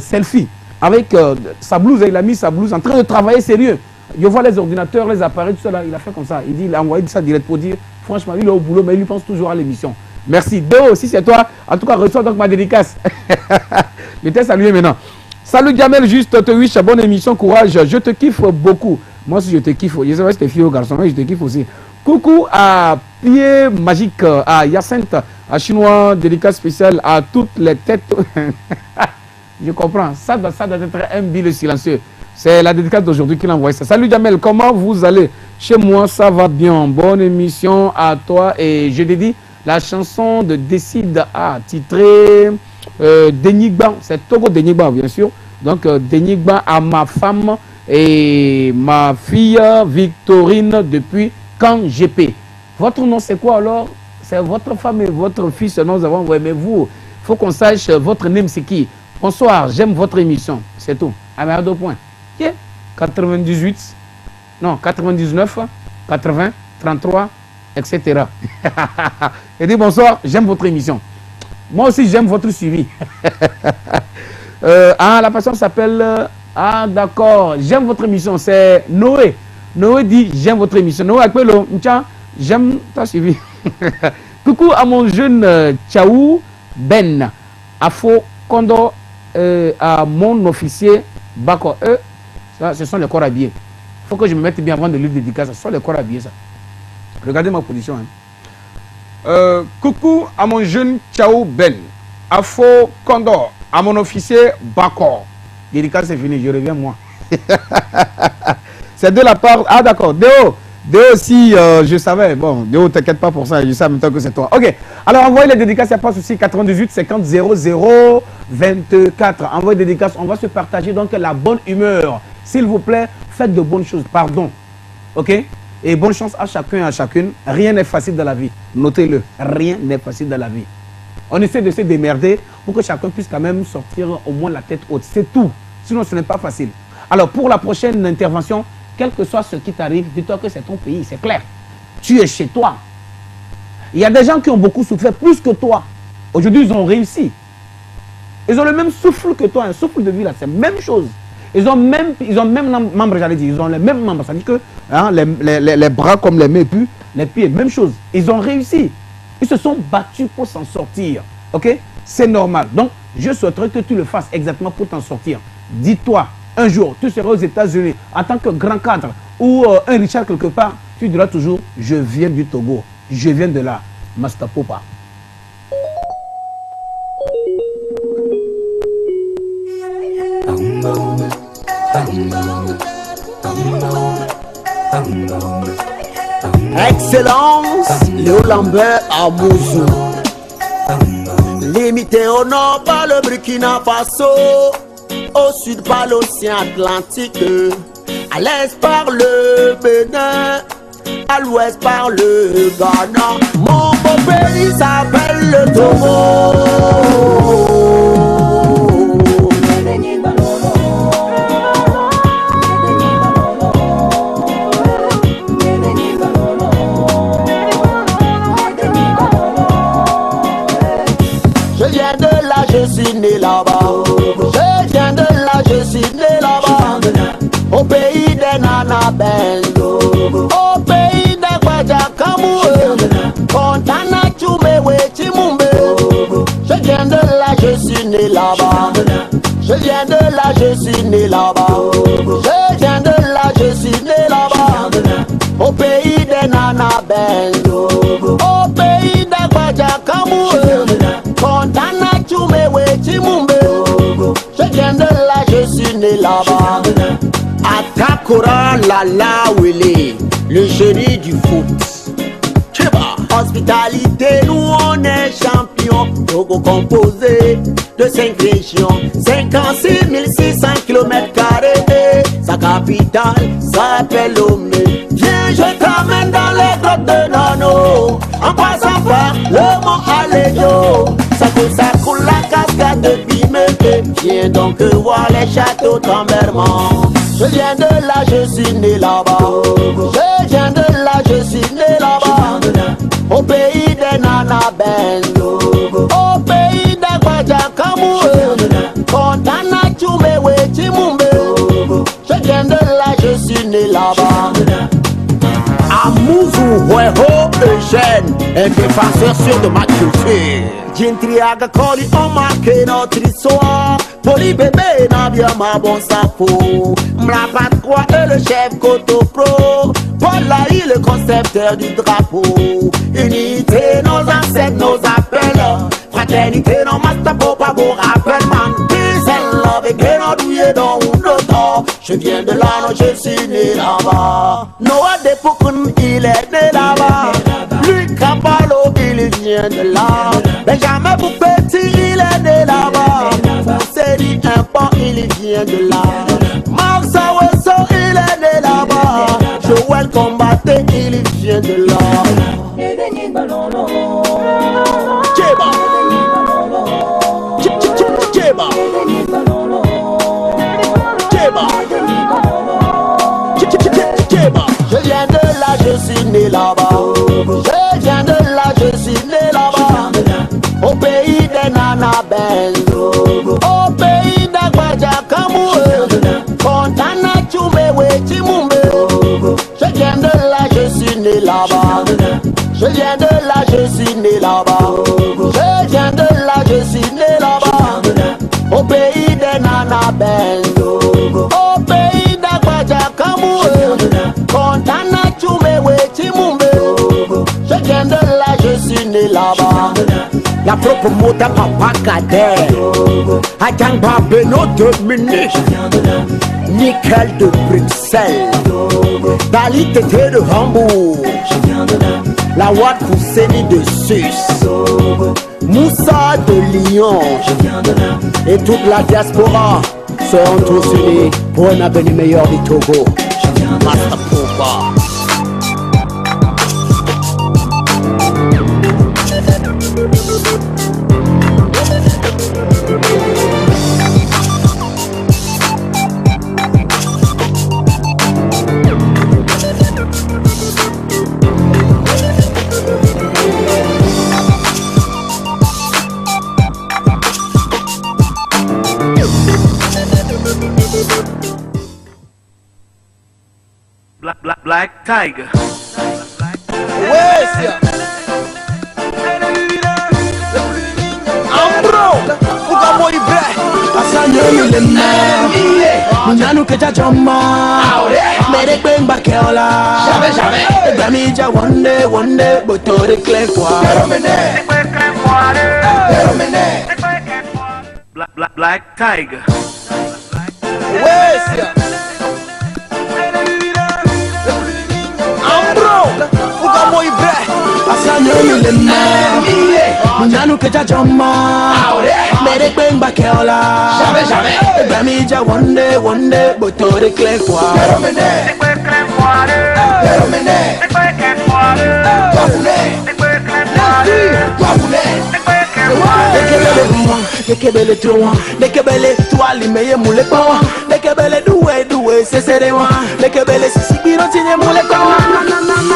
selfie. Avec sa blouse, il a mis sa blouse en train de travailler sérieux. Je vois les ordinateurs, les appareils, tout ça là, il a fait comme ça. Il dit, il a envoyé ça direct pour dire, franchement, il est au boulot, mais il pense toujours à l'émission. Merci. Déo, si c'est toi, en tout cas, reçois donc ma dédicace. Je t'ai salué maintenant. Salut Jamel, juste te wish, bonne émission, courage. Je te kiffe beaucoup. Moi aussi, je te kiffe. Je sais pas si t'es fille au garçon, mais je te kiffe aussi. Coucou à Pied Magique, à Hyacinthe, à Chinois, dédicace spéciale à toutes les têtes. Je comprends. Ça doit être un le silencieux. C'est la dédicace d'aujourd'hui qu'il a envoyé ça. Salut Jamel, comment vous allez? Chez moi, ça va bien. Bonne émission à toi. Et je dédie la chanson de Décide à titrer Denigba. C'est Togo Denigba, bien sûr. Donc, Denigba à ma femme et ma fille Victorine depuis Quand GP. Votre nom, c'est quoi alors? C'est votre femme et votre fille, ce nom nous avons envoyé. Mais vous, il faut qu'on sache votre nom, c'est qui? Bonsoir, j'aime votre émission. C'est tout. À 2 points. Yeah. 98, non, 99, 80, 33, etc. Et dit bonsoir, j'aime votre émission. Moi aussi, j'aime votre suivi. La personne s'appelle... Ah, d'accord, j'aime votre émission. C'est Noé. Noé dit, j'aime votre émission. Noé, appelle-le. Tiens, j'aime ta suivi. Coucou à mon jeune Tchaou Ben. Afo Kondo. À mon officier Bako. Ça, ce sont les corps habillés. Il faut que je me mette bien avant de lire le dédicace. Ce sont les corps habillés, ça. Regardez ma position. Hein. Coucou à mon jeune Tchao Ben. Afo Condor. À mon officier Bako. Dédicace, c'est fini. Je reviens, moi. C'est de la part... Ah, d'accord. Déo aussi, je savais. Bon, Déo, t'inquiète pas pour ça. Je sais en même temps que c'est toi. Ok. Alors, envoyez les dédicaces. Il n'y a pas de souci. 98 50 00 24. Envoyez les dédicaces. On va se partager donc la bonne humeur. S'il vous plaît, faites de bonnes choses. Pardon. Ok? Et bonne chance à chacun et à chacune. Rien n'est facile dans la vie. Notez-le. Rien n'est facile dans la vie. On essaie de se démerder pour que chacun puisse quand même sortir au moins la tête haute. C'est tout. Sinon, ce n'est pas facile. Alors, pour la prochaine intervention, quel que soit ce qui t'arrive, dis-toi que c'est ton pays, c'est clair. Tu es chez toi. Il y a des gens qui ont beaucoup souffert, plus que toi. Aujourd'hui, ils ont réussi. Ils ont le même souffle que toi, un souffle de vie là, c'est la même chose. Ils ont même membres, j'allais dire, ils ont les mêmes membres. Ça veut dire que hein, les bras comme les mains et puis les pieds, même chose. Ils ont réussi. Ils se sont battus pour s'en sortir. Ok? C'est normal. Donc, je souhaiterais que tu le fasses exactement pour t'en sortir. Dis-toi, un jour, tu seras aux États-Unis en tant que grand cadre ou un Richard quelque part, tu diras toujours, je viens du Togo, je viens de là. Master Popa. Excellence, Léo Lambert à Mouzou. Limité au nord par le Burkina Faso, au sud par l'océan Atlantique, à l'est par le Bénin, à l'ouest par le Ghana. Mon beau pays s'appelle le Togo. Je suis né là-bas, je viens de là, je suis né là-bas, au pays des nanabelles, au pays des Guadjakamou, Kontana Tchoumewe Chimumbe. Je viens de là, je suis né là-bas, je viens de là, je suis né là-bas, je viens de là, je suis né là-bas, au pays des nanabelles, au pays des Guadjakamou, Kontana Tchoumewe Chimumbe. Je viens de là, je suis né là-bas. Atakora Lala Wele, le génie du foot. Tcheba. Hospitalité, nous on est champion. Togo composé de 5 régions, 56 600 km². Sa capitale s'appelle Lomé. Viens, je t'amène dans les grottes de Nano, en passant par le mont Alédio. Ça coule la cascade de Bimeke. Viens donc voir les châteaux d'Amberman. Je viens de là, je suis né là-bas. Je viens de là, je suis né là-bas. Au pays des nanabelles, au pays des Guadjakamou, Kontana Tchoumewe Chimumbe. Je viens de là, je suis né là-bas. Amouzou Hueho Eugène, un défenseur sûr de ma culture. Jintriaga Koli ont marqué notre histoire. Poli bébé n'a bien ma bon sapot. Mrapat quoi est le chef Koto Pro. Paul Laï le concepteur du drapeau. Unité nos ancêtres nos appels. Fraternité nos master Popa bon rappel man. Peace and love et que nos douillés dans un autre. Je viens de là, non je suis né là-bas. Noah Depokun il est né là-bas. Lui Kapalo il vient de là. Benjamin Boupeti il est né là-bas. Seri Import il vient de là. Marc Saweso il est né là-bas. Joël Combatté il vient de là. Tcheba Tcheba Tcheba. Je viens de là, je suis né là-bas. Je viens de là, je suis né là-bas. Au pays des nanabelles, au pays des Guadjakamou, Kontana Tchoumewe Chimumbe. Je viens de là, je suis né là-bas. Je viens de là, je suis né là-bas. Je viens de là, je suis né là-bas. Au pays des nanabelles, au pays des Guadjakamou, Kontana Tchoumewe Chimumbe. Je viens de là, je suis né là-bas. La propre Mota Papa Kader, Adjangba Beno Dominique, Nickel de Bruxelles, Dali Tété de Hambourg, la Wad Kousséni de Suisse, Moussa de Lyon, et toute la diaspora seront tous unis pour un avenir meilleur du Togo. Master Popa. Black Tiger. Ouais, c'est Ambro, Fuga Boy Bre, Asanyo milena, Munanu keja joma, Mere kwen bakeola, Gamija one day, Botore clear kwa. Black Tiger. ouais, c'est Ambro, Fuga Boy Bre, Asanyo milena, Munanu keja joma, Mere kwen bakeola, Gamija one day, Botore clear kwa. Dekebele troa, dekebele tuali meye mule pawa, dekebele duwe sesere wa, dekebele sisigiro tine mule pawa.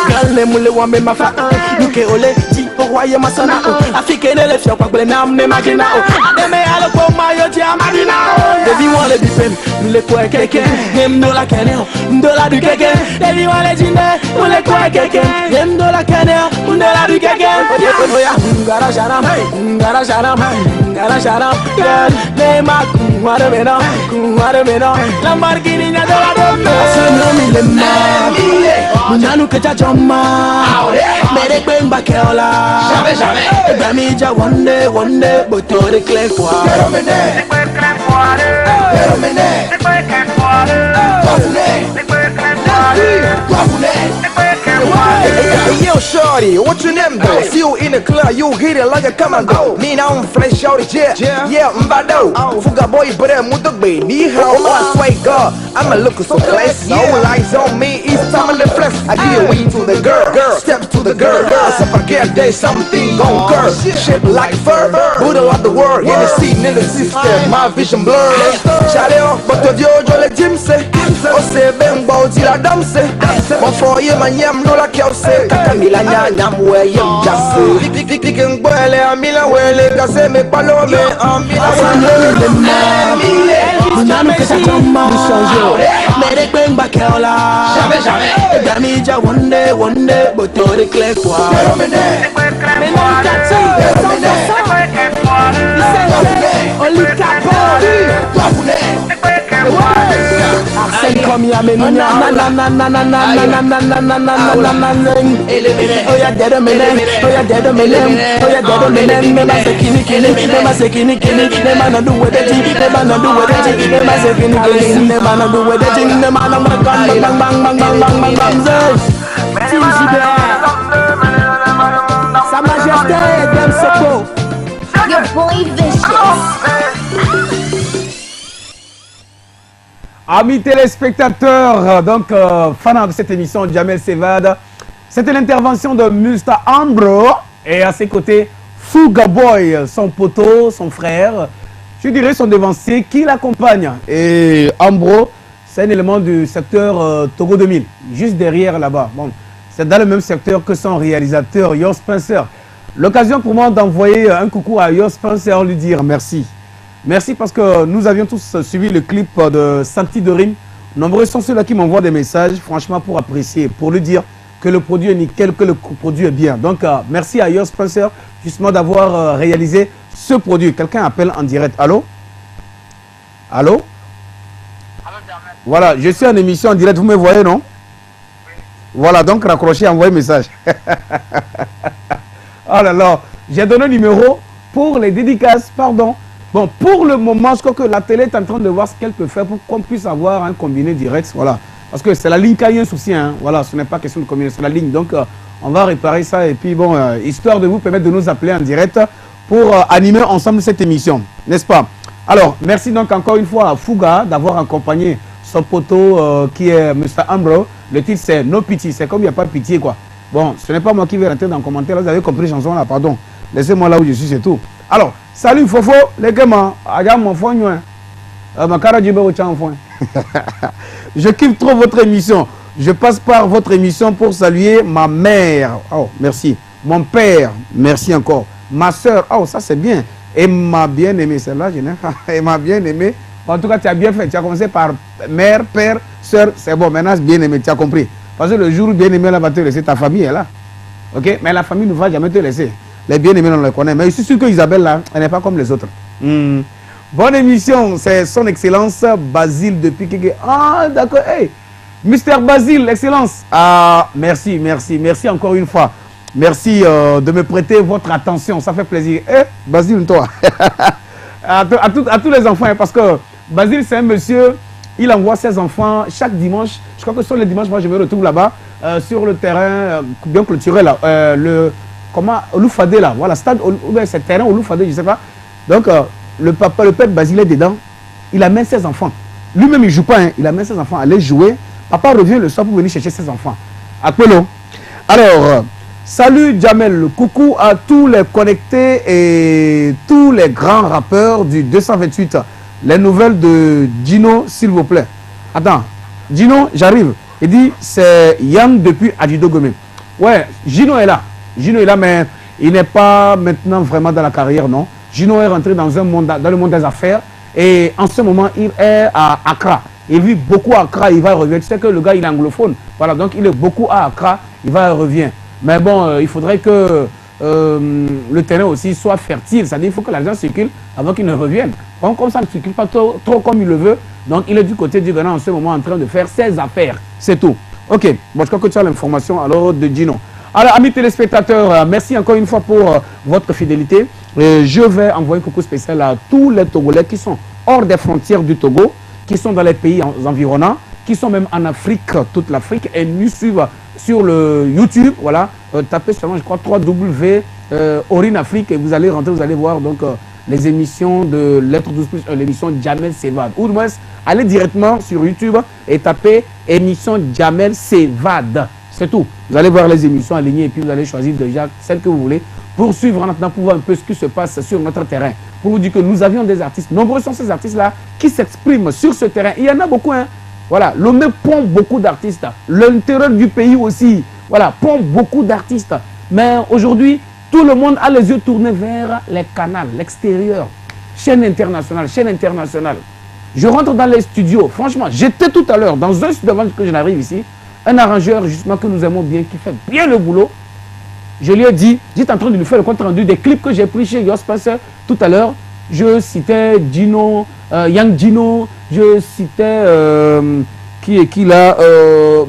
Kalne mule wa me mafa, nuke ole ti owaye masana, Afrique ne le fio kwa ble nam ne magina, ademe alo kwa mayo ti amadina. Devi wale bipem, mule kwa keke, nem do la kene, ndola du keke. Devi wale jine, mule kwa keke, nem do la kene, ndola du keke. Oya, ngara sharam, ngara sharam, ngara sharam, girl. Nema kumare meno, Lamborghini na dola dola. Asanyo milena, Munanu keja joma, Mere kwen bakeola, Gamija one day, Botore clear kwa. Hey, yo, shorty, what your name though? See you in the club, you hit it like a commando. Me now I'm fresh, shorty, yeah, mbado. Fuga boy, but I'm with the baby. Ni hao, I swear God, I'ma look so classy. All eyes on me, it's time to flex. I give way to the girl, step to the girl. So if I get there, something gon' curve. Shape like fur, Buddha of the world. In the scene, in the system, my vision blurred. Chaleo, but the Jojo le Jimse. Ose ben bauti la damse. Mon foyer, my yam no la kelse. Kakamila nyam we yam jase. Pikin boile amila wele kase me palome amila. Munanu keja joma, Mere kwen bakeola, Gamija one day, Botore clear kwa. Arsène comme y'a mes mignons. Oh y'a dead menem, oh y'a dead menem, oh y'a dead menem. Me ma se kini kini, me ma se kini kini. Me ma na do with it, me ma na do with it. Me ma se kini kini, me ma na do with it. Me ma na bang bang bang bang bang bang bang bang. Sa Majesté, Dame Soko. Your boy Vicious. Amis téléspectateurs, donc fans de cette émission, Jamel Sevade, c'était l'intervention de Mr. Ambro et à ses côtés Fuga Boy, son poteau, son frère, je dirais son devancier qui l'accompagne. Et Ambro, c'est un élément du secteur Togo 2000, juste derrière là-bas. Bon, c'est dans le même secteur que son réalisateur Yo Spencer. L'occasion pour moi d'envoyer un coucou à Yo Spencer, lui dire merci. Merci parce que nous avions tous suivi le clip de Santi de Rime. Nombreux sont ceux-là qui m'envoient des messages, franchement, pour apprécier, pour lui dire que le produit est nickel, que le produit est bien. Donc, merci à Yo Spencer, justement, d'avoir réalisé ce produit. Quelqu'un appelle en direct. Allô? Allô? Voilà, je suis en émission en direct. Vous me voyez, non? Voilà, donc raccrochez, envoyez message. Oh là là, j'ai donné le numéro pour les dédicaces, pardon. Bon, pour le moment, je crois que la télé est en train de voir ce qu'elle peut faire pour qu'on puisse avoir un combiné direct. Voilà. Parce que c'est la ligne qui a eu un souci. Hein. Voilà, ce n'est pas question de combiné, c'est la ligne. Donc, on va réparer ça. Et puis, bon, histoire de vous permettre de nous appeler en direct pour animer ensemble cette émission. N'est-ce pas? Alors, merci donc encore une fois à Fuga d'avoir accompagné son poteau qui est Mr. Ambro. Le titre, c'est No Pity. C'est comme il n'y a pas de pitié, quoi. Bon, ce n'est pas moi qui vais rentrer dans le commentaire. Là, vous avez compris la chanson là, pardon. Laissez-moi là où je suis, c'est tout. Alors, salut Fofo, les gars, je kiffe trop votre émission. Je passe par votre émission pour saluer ma mère. Oh, merci. Mon père, merci encore. Ma soeur, oh, ça c'est bien. Et ma bien-aimée, celle-là, je n'ai pas. Et ma bien-aimée. En tout cas, tu as bien fait. Tu as commencé par mère, père, soeur. C'est bon, maintenant c'est bien-aimé, tu as compris. Parce que le jour où bien-aimé là va te laisser, ta famille est là. Ok? Mais la famille ne va jamais te laisser. Les bien-aimés, on les connaît. Mais je suis sûr que Isabelle là, elle n'est pas comme les autres. Bonne émission, c'est son excellence Basile depuis Kéké. Ah, d'accord. Hey, Mister Basile, excellence. Ah, merci, merci, merci encore une fois. Merci de me prêter votre attention, ça fait plaisir. Eh, Basile, toi. à tous les enfants, hein, parce que Basile, c'est un monsieur, il envoie ses enfants chaque dimanche. Je crois que sur les dimanches, moi je me retrouve là-bas, sur le terrain bien clôturé là. Oloufadé là, voilà, stade, c'est terrain Oloufadé, je ne sais pas. Donc, le père Basile est dedans, il amène ses enfants. Lui-même, il ne joue pas, hein, il amène ses enfants à aller jouer. Papa revient le soir pour venir chercher ses enfants. Appelons. Alors, salut Jamel, coucou à tous les connectés et tous les grands rappeurs du 228. Les nouvelles de Gino, s'il vous plaît. Attends, Gino, j'arrive. Il dit, c'est Yann depuis Adidogome. Ouais, Gino est là. Gino est là, mais il n'est pas maintenant vraiment dans la carrière, non. Gino est rentré dans le monde des affaires et en ce moment, il est à Accra. Il vit beaucoup à Accra, il va et revient. Tu sais que le gars, il est anglophone. Voilà, donc il est beaucoup à Accra, il va et revient. Mais bon, il faudrait que le terrain aussi soit fertile. C'est-à-dire qu'il faut que l'argent circule avant qu'il ne revienne. Comme ça ne circule pas trop comme il le veut. Donc il est du côté du Ghana en ce moment en train de faire ses affaires. C'est tout. Ok, bon, je crois que tu as l'information alors de Gino. Alors, amis téléspectateurs, merci encore une fois pour votre fidélité. Je vais envoyer un coucou spécial à tous les Togolais qui sont hors des frontières du Togo, qui sont dans les pays environnants, qui sont même en Afrique, toute l'Afrique, et nous suivent sur le YouTube. Voilà, tapez seulement, je crois, 3W Orine Afrique, et vous allez rentrer, vous allez voir donc les émissions de Lettres 12 plus, l'émission Jamel Sevad. Ou du moins, allez directement sur YouTube et tapez émission Jamel Sevad. C'est tout. Vous allez voir les émissions alignées et puis vous allez choisir déjà celle que vous voulez pour suivre maintenant, pour voir un peu ce qui se passe sur notre terrain. Pour vous dire que nous avions des artistes, nombreux sont ces artistes-là qui s'expriment sur ce terrain. Il y en a beaucoup, hein. Voilà, Lomé pompe beaucoup d'artistes. L'intérieur du pays aussi, voilà, pompe beaucoup d'artistes. Mais aujourd'hui, tout le monde a les yeux tournés vers les canaux, l'extérieur. Chaîne internationale, chaîne internationale. Je rentre dans les studios. Franchement, j'étais tout à l'heure dans un studio avant que je n'arrive ici. Un arrangeur, justement, que nous aimons bien, qui fait bien le boulot. Je lui ai dit, j'étais en train de lui faire le compte rendu des clips que j'ai pris chez Yo Spencer tout à l'heure. Je citais Gino, Young Gino, je citais qui est qui là,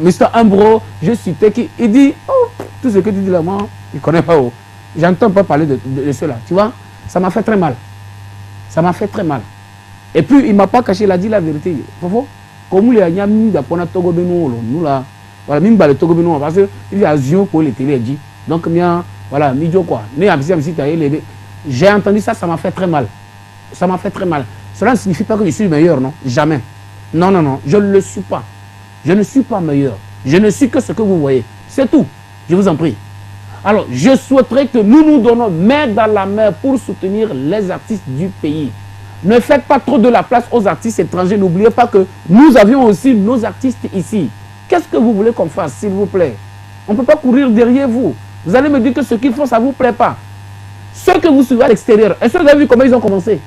Mr. Ambro, je citais qui. Il dit, oh, tout ce que tu dis là, moi, il ne connaît pas. Oh. J'entends pas parler de cela. Tu vois, ça m'a fait très mal. Ça m'a fait très mal. Et puis, il ne m'a pas caché, il a dit la vérité. Comme il y a mis d'apprendre Togo Beno, nous là, voilà, même le Togo Beno, parce qu'il y a Zion pour les télé dit. Donc, voilà, quoi. J'ai entendu ça, ça m'a fait très mal. Ça m'a fait très mal. Cela ne signifie pas que je suis meilleur, non? Jamais. Non, non, non, je ne le suis pas. Je ne suis pas meilleur. Je ne suis que ce que vous voyez. C'est tout. Je vous en prie. Alors, je souhaiterais que nous nous donnons main dans la main pour soutenir les artistes du pays. Ne faites pas trop de la place aux artistes étrangers. N'oubliez pas que nous avions aussi nos artistes ici. Qu'est-ce que vous voulez qu'on fasse, s'il vous plaît? On ne peut pas courir derrière vous. Vous allez me dire que ce qu'ils font, ça ne vous plaît pas. Ceux que vous suivez à l'extérieur, est-ce que vous avez vu comment ils ont commencé?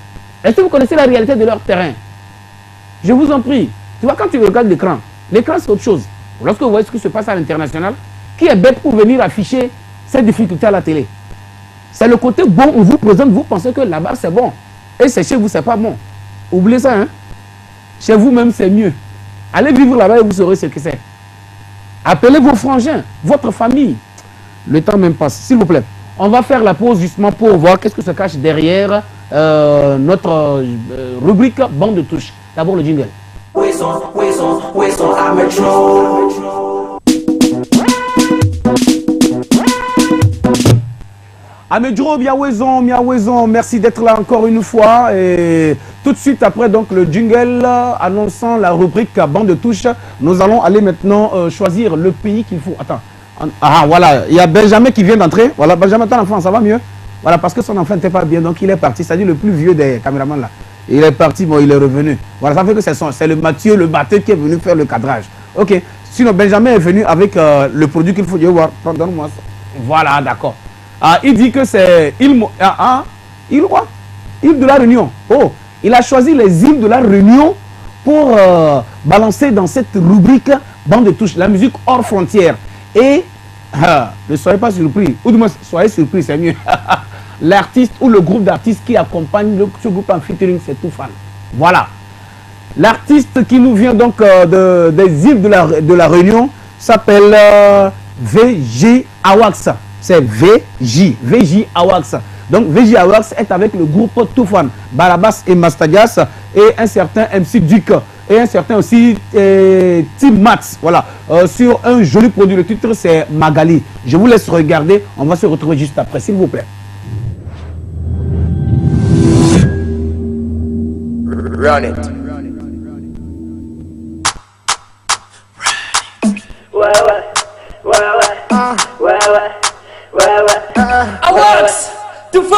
Est-ce que vous connaissez la réalité de leur terrain? Je vous en prie. Tu vois, quand tu regardes l'écran, l'écran c'est autre chose. Lorsque vous voyez ce qui se passe à l'international, qui est bête pour venir afficher ces difficultés à la télé? C'est le côté bon, on vous présente, vous pensez que là-bas c'est bon. Et c'est chez vous, c'est pas bon. Oubliez ça, hein. Chez vous-même, c'est mieux. Allez vivre là-bas et vous saurez ce que c'est. Appelez vos frangins, votre famille. Le temps même passe, s'il vous plaît. On va faire la pause justement pour voir qu'est-ce que se cache derrière notre rubrique bande de touche. D'abord le jingle. Amedro, Miaouezon, merci d'être là encore une fois. Et tout de suite après donc le jingle annonçant la rubrique bande de touche, nous allons aller maintenant choisir le pays qu'il faut. Attends. Ah voilà, il y a Benjamin qui vient d'entrer. Voilà, Benjamin, ton enfant, ça va mieux? Voilà, parce que son enfant n'était pas bien, donc il est parti. C'est-à-dire le plus vieux des caméramans là. Il est parti, bon, il est revenu. Voilà, ça fait que c'est le Mathieu, le batteur qui est venu faire le cadrage. Ok, sinon Benjamin est venu avec le produit qu'il faut. Je vais voir, donne-moi ça. Voilà, d'accord. Ah, il dit que c'est île quoi? Île de la Réunion. Oh, il a choisi les îles de la Réunion pour balancer dans cette rubrique bande de touche, la musique hors frontières. Et ne soyez pas surpris, ou du moins soyez surpris, c'est mieux. L'artiste ou le groupe d'artistes qui accompagne ce groupe en featuring, c'est Toufan. Voilà. L'artiste qui nous vient donc des îles de la Réunion s'appelle VJ Awax. C'est VJ Awax. Donc VJ Awax est avec le groupe Toufan, Barabas et Mastagas et un certain MC Duke et un certain aussi Tim Mats. Voilà, sur un joli produit. Le titre c'est Magali. Je vous laisse regarder. On va se retrouver juste après, s'il vous plaît. Run it. Awax, Toufan,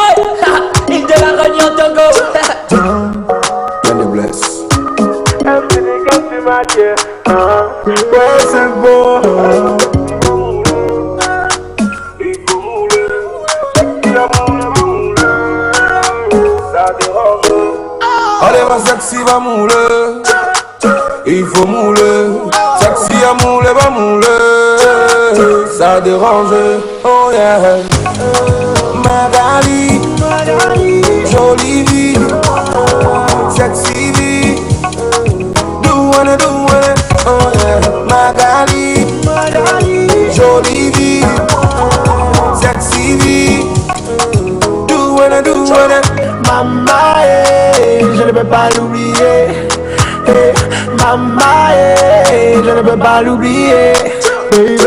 île de la Réunion, Togo. Can you bless? Allez ma sexy va mouler, il faut mouler. Sexy à mouler, va mouler. Ça dérange, oh yeah. Magali, jolie vie, sexy vie. Do it, oh yeah. Magali, jolie vie, sexy vie. Do it. Mama, je ne peux pas l'oublier. Mama, je ne peux pas l'oublier. Baby,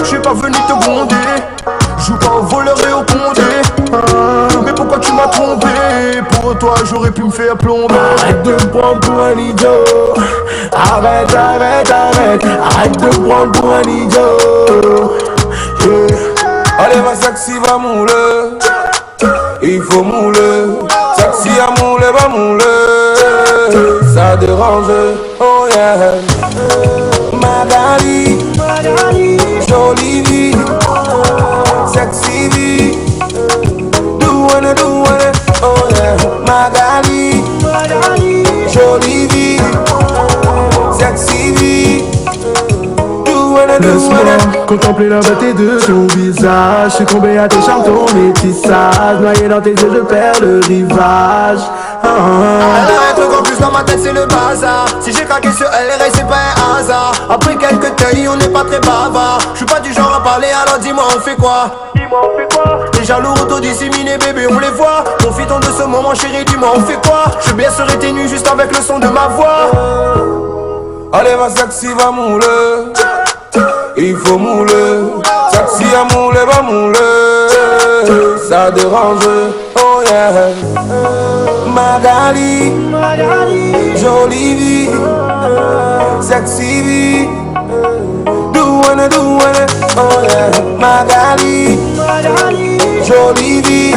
je suis pas venu te gronder. Joue pas au voleur et au condé. Mais pourquoi tu m'as trompé? Pour toi j'aurais pu me faire plomber. Arrête de me prendre pour un idiot. Arrête. Arrête de me prendre pour un idiot. Allez ma sexy va mouler, il faut mouler. Sexy à mouler, va mouler. Ça dérange, oh yeah. Magali, jolie vie, sexy vie. Do it, oh yeah. Magali, jolie vie, sexy vie. Laisse-moi contempler la beauté de ton visage. Je suis tombé à tes charmes, ton métissage. Noyé dans tes yeux, je perds le rivage. Un truc en plus dans ma tête, c'est le bazar. Si j'ai craqué sur LRA, c'est pas un hasard. Après quelques tailles, on n'est pas très bavard. Je suis pas du genre à parler, alors dis-moi on fait quoi? Les jaloux auto-disséminés, bébé, on les voit. Profitons de ce moment, chérie, dis-moi on fait quoi? Je baisserai tes nuits juste avec le son de ma voix. Allez ma sexy va mouler, il faut mouler. Sexy à mouler, va mouler. Ça dérange, oh yeah. Magali, jolie vie, sexy vie. Do it, oh yeah. Magali, jolie vie,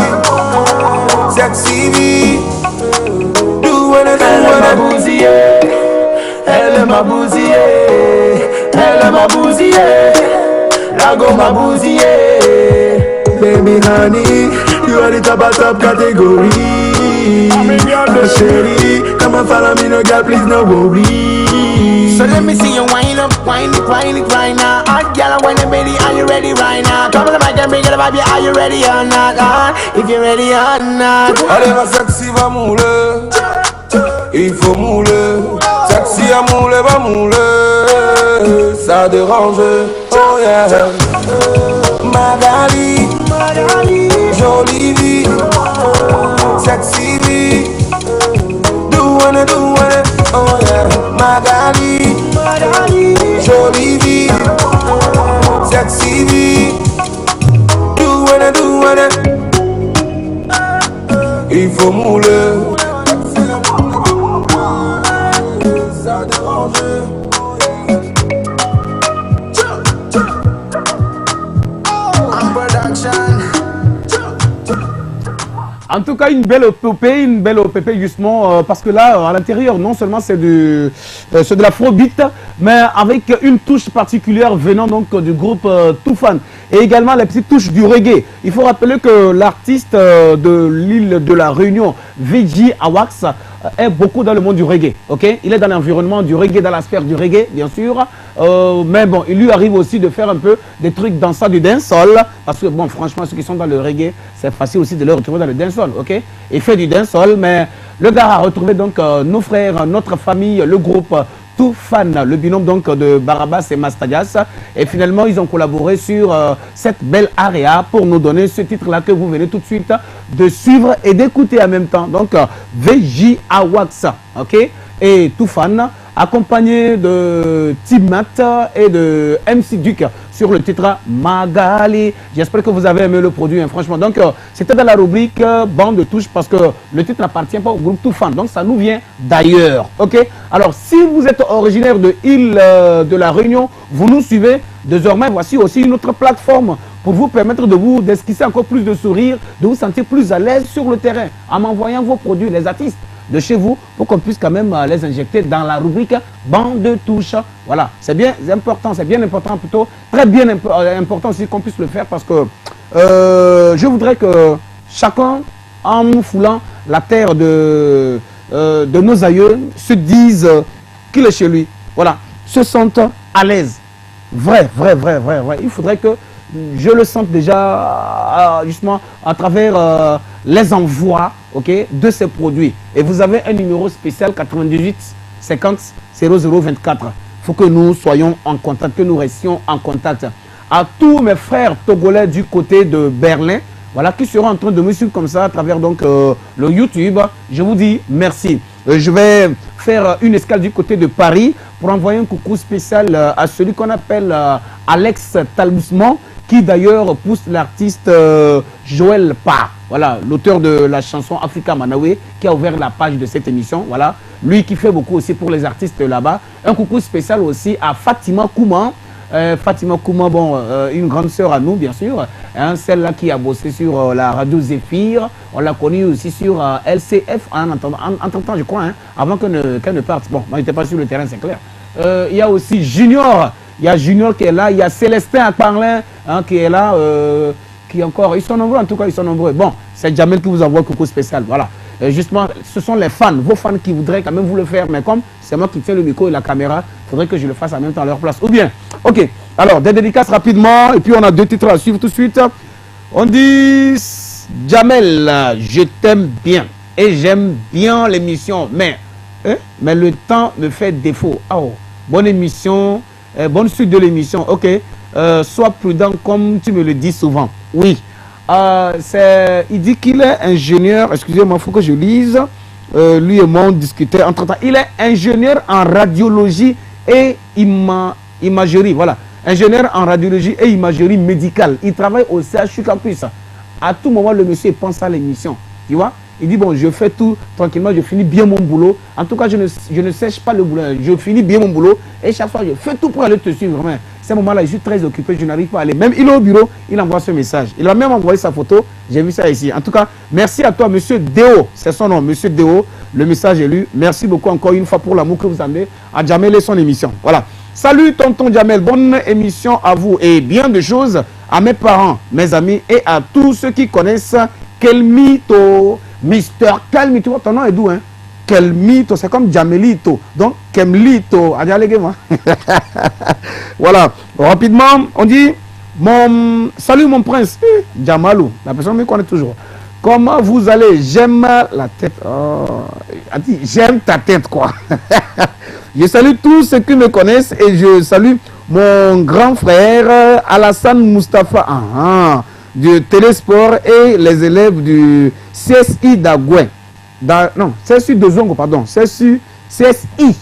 sexy vie. Do it, Elle m'a bousillé, elle m'a bousillé, elle m'a bousillé, la gomme m'a bousillé. Baby honey, you are the top category. My chérie, come and follow me, no girl, please no worry. So let me see you wind up, wind it right now. Hot girl, wind it, baby, are you ready right now? Come on the mic and bring it up, baby, are you ready or not? If you're ready or not. Allez ma sexy va mouler, il faut mouler. Sexy à mouler, va mouler. Ça dérange, oh yeah. Magali, jolie vie, sexy vie. Do it, oh yeah. Magali, jolie vie, sexy vie. Do it, il faut mouler. Ça dérange. En tout cas, une belle OPP justement, parce que là, à l'intérieur, non seulement c'est de l'afrobeat, mais avec une touche particulière venant donc du groupe Toufan. Et également les petites touches du reggae. Il faut rappeler que l'artiste de l'île de la Réunion, VJ Awax, est beaucoup dans le monde du reggae. Okay? Il est dans l'environnement du reggae, dans la sphère du reggae, bien sûr. Mais bon, il lui arrive aussi de faire un peu des trucs dans ça du dancehall. Parce que bon, franchement, ceux qui sont dans le reggae, c'est facile aussi de le retrouver dans le dancehall, ok? Il fait du dancehall, mais le gars a retrouvé donc nos frères, notre famille, le groupe Toufan, le binôme donc de Barabas et Mastadias. Et finalement, ils ont collaboré sur cette belle area pour nous donner ce titre-là que vous venez tout de suite de suivre et d'écouter en même temps. Donc, VJ Awax, ok? Et Toufan, accompagné de Timat et de MC Duke sur le titre Magali. J'espère que vous avez aimé le produit, hein, franchement. Donc, c'était dans la rubrique bande de touche parce que le titre n'appartient pas au groupe Toufan. Donc, ça nous vient d'ailleurs. Ok? Alors, si vous êtes originaire de Île de la Réunion, vous nous suivez. Désormais, voici aussi une autre plateforme pour vous permettre de vous d'esquisser encore plus de sourires, de vous sentir plus à l'aise sur le terrain en m'envoyant vos produits, les artistes de chez vous, pour qu'on puisse quand même les injecter dans la rubrique bande de touche. Voilà, c'est bien important, c'est bien important plutôt, très bien important aussi qu'on puisse le faire parce que je voudrais que chacun, en nous foulant la terre de nos aïeux, se dise qu'il est chez lui. Voilà, se sente à l'aise. Vrai. Il faudrait que je le sente déjà justement à travers les envois, ok, de ces produits. Et vous avez un numéro spécial 98 50 0024. Il faut que nous soyons en contact, que nous restions en contact. À tous mes frères togolais du côté de Berlin, voilà, qui seront en train de me suivre comme ça à travers donc le YouTube, je vous dis merci. Je vais faire une escale du côté de Paris pour envoyer un coucou spécial à celui qu'on appelle Alex Talbousman, qui d'ailleurs pousse l'artiste Joël Pa, voilà, l'auteur de la chanson Africa Manawe, qui a ouvert la page de cette émission, voilà, lui qui fait beaucoup aussi pour les artistes là-bas. Un coucou spécial aussi à Fatima Kouman. Fatima Kouman, bon, une grande sœur à nous, bien sûr, hein, celle-là qui a bossé sur la radio Zéphyr. On l'a connue aussi sur LCF, entre-temps, je crois, hein, avant qu'elle ne parte. Bon, moi, j'étais pas sur le terrain, c'est clair. Il y a aussi Junior. Il y a Junior qui est là. Il y a Célestin à Parlin, hein, qui est là. Qui encore, ils sont nombreux, en tout cas, ils sont nombreux. Bon, c'est Jamel qui vous envoie un coucou spécial. Voilà. Justement, ce sont les fans, vos fans qui voudraient quand même vous le faire. Mais comme c'est moi qui tiens le micro et la caméra, il faudrait que je le fasse en même temps à leur place. Ou bien, ok. Alors, des dédicaces rapidement. Et puis, on a deux titres à suivre tout de suite. On dit Jamel, je t'aime bien. Et j'aime bien l'émission. Mais le temps me fait défaut. Oh, bonne émission. Bonne suite de l'émission. Ok. Sois prudent comme tu me le dis souvent. Oui. Il dit qu'il est ingénieur. Excusez-moi, il faut que je lise. Lui et moi, on discutait entre-temps. Il est ingénieur en radiologie et imagerie. Voilà. Ingénieur en radiologie et imagerie médicale. Il travaille au CHU Campus. À tout moment, le monsieur pense à l'émission. Tu vois? Il dit, bon, je fais tout tranquillement, je finis bien mon boulot. En tout cas, je ne sèche pas le boulot. Je finis bien mon boulot. Et chaque fois, je fais tout pour aller te suivre. Mais ces moments-là, je suis très occupé, je n'arrive pas à aller. Même il est au bureau, il envoie ce message. Il a même envoyé sa photo. J'ai vu ça ici. En tout cas, merci à toi, monsieur Déo. C'est son nom, monsieur Déo. Le message est lu. Merci beaucoup encore une fois pour l'amour que vous avez à Jamel et son émission. Voilà. Salut, tonton Jamel. Bonne émission à vous. Et bien de choses à mes parents, mes amis et à tous ceux qui connaissent Kelmito. Mister Kelmito, ton nom est d'où, hein? Kelmito, c'est comme Jamelito. Donc, Kemlito. Voilà. Rapidement, on dit salut mon prince. Jamalou. La personne me connaît toujours. Comment vous allez? J'aime la tête. Oh. J'aime ta tête, quoi. Je salue tous ceux qui me connaissent et je salue mon grand frère Alassane Mustafa du Télésport et les élèves du CSI d'Agouin. Non, CSI de Zongo, pardon. CSI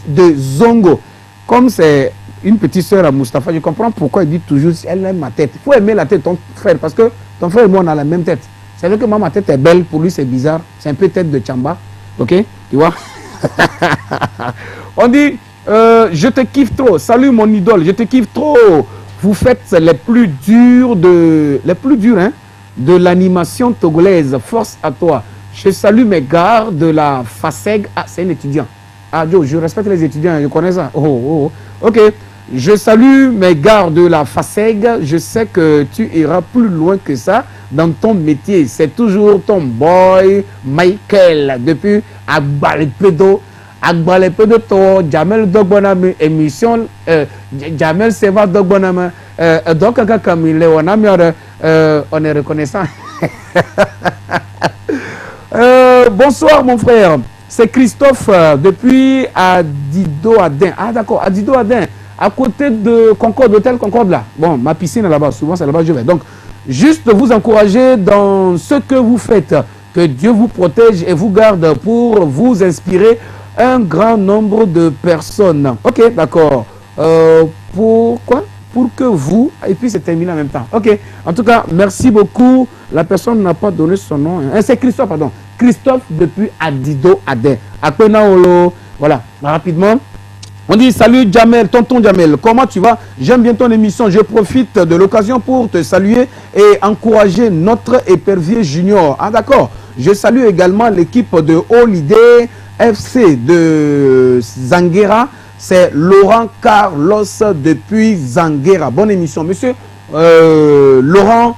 de Zongo. Comme c'est une petite soeur à Mustafa, je comprends pourquoi il dit toujours elle aime ma tête. Il faut aimer la tête de ton frère parce que ton frère et moi on a la même tête. C'est vrai que moi ma tête est belle, pour lui c'est bizarre. C'est un peu tête de Chamba. Ok? Tu vois? On dit je te kiffe trop. Salut mon idole, je te kiffe trop. Vous faites les plus durs de l'animation togolaise. Force à toi. Je salue mes gars de la FASEG. Ah, c'est un étudiant. Ah, Joe, je respecte les étudiants, je connais ça. Ok. Je salue mes gars de la FASEG. Je sais que tu iras plus loin que ça dans ton métier. C'est toujours ton boy Michael depuis Abalpedo agbalé peu de temps Jamel Dogboname émission Jamel Seva Dogboname donc comme il est on est reconnaissant. Bonsoir mon frère, c'est Christophe depuis Adido Adin. Ah d'accord, Adido Adin, à côté de Concorde, hôtel Concorde là. Bon, ma piscine est là-bas, souvent c'est là-bas que je vais. Donc, juste vous encourager dans ce que vous faites. Que Dieu vous protège et vous garde pour vous inspirer un grand nombre de personnes. Ok, d'accord. Pourquoi? Pour que vous... Et puis c'est terminé en même temps. Ok. En tout cas, merci beaucoup. La personne n'a pas donné son nom. C'est Christophe, pardon. Christophe depuis Adido Adin. Akpenaolo. Voilà. Rapidement. On dit salut Jamel, tonton Jamel. Comment tu vas? J'aime bien ton émission. Je profite de l'occasion pour te saluer et encourager notre épervier junior. Ah d'accord. Je salue également l'équipe de Holiday FC de Zanguera. C'est Laurent Carlos depuis Zanguera. Bonne émission. Monsieur Laurent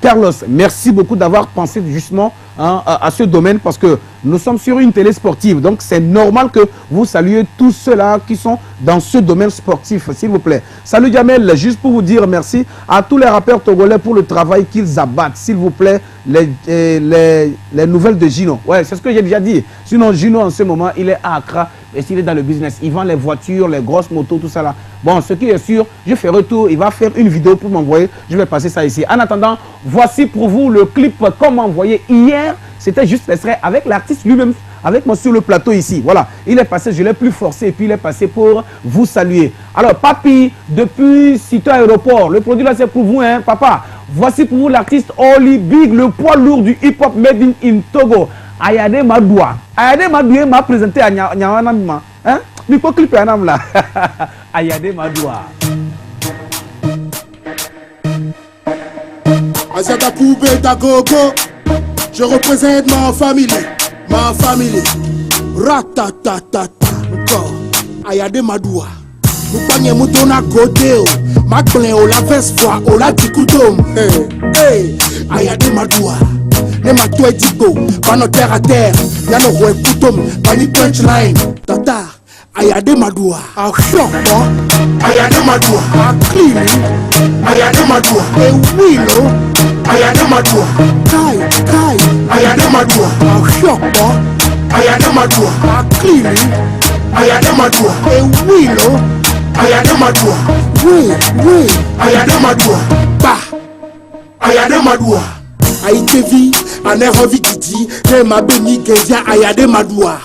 Carlos, merci beaucoup d'avoir pensé justement à ce domaine parce que nous sommes sur une télé sportive. Donc c'est normal que vous saluez tous ceux-là qui sont dans ce domaine sportif, s'il vous plaît. Salut Jamel, juste pour vous dire merci à tous les rappeurs togolais pour le travail qu'ils abattent. S'il vous plaît, les nouvelles de Gino. Ouais, c'est ce que j'ai déjà dit. Sinon, Gino en ce moment, il est à Accra et s'il est dans le business. Il vend les voitures, les grosses motos, tout ça là. Bon, ce qui est sûr, je fais retour. Il va faire une vidéo pour m'envoyer. Je vais passer ça ici. En attendant, voici pour vous le clip comme envoyé hier. C'était juste l'extrait avec l'artiste lui-même, avec moi sur le plateau ici. Voilà, il est passé, je l'ai plus forcé et puis il est passé pour vous saluer. Alors, Papi, depuis Cito Aéroport, le produit là c'est pour vous, hein, papa. Voici pour vous l'artiste Oli Big, le poids lourd du hip-hop made in Togo. Ayade Madoua. Ayade Madoua m'a présenté à Nyawanamima. Hein? Il faut clipper un homme là. Ayade Madoua. Azata Poubé Dagogo. Je représente ma famille, Ratatatata, encore, Ayade Madoua. Nous prenons mouton à côté, Maclin, la veste foi, la tikoutom. Hey, Ayade Madoua. Ne matou et digo, pas nos terre à terre, y'a nos roues coutom, pas ni punchline. Tata, Ayade Madoua. Ah, choc, Ayade Madoua. Ah, clean, Ayade Madoua. Et oui, non. Ayade Madoua. Kai, Ayade Madoua. Ah, choc, Ayade Madoua. Ah, clean, Ayade Madoua. Et oui, non. Ayade Madoua. Oui, Ayade Madoua. Bah, Ayade Madoua. Aïtevi, Anerovi Didi, Nema Beni Gezia, Ayade Madoua.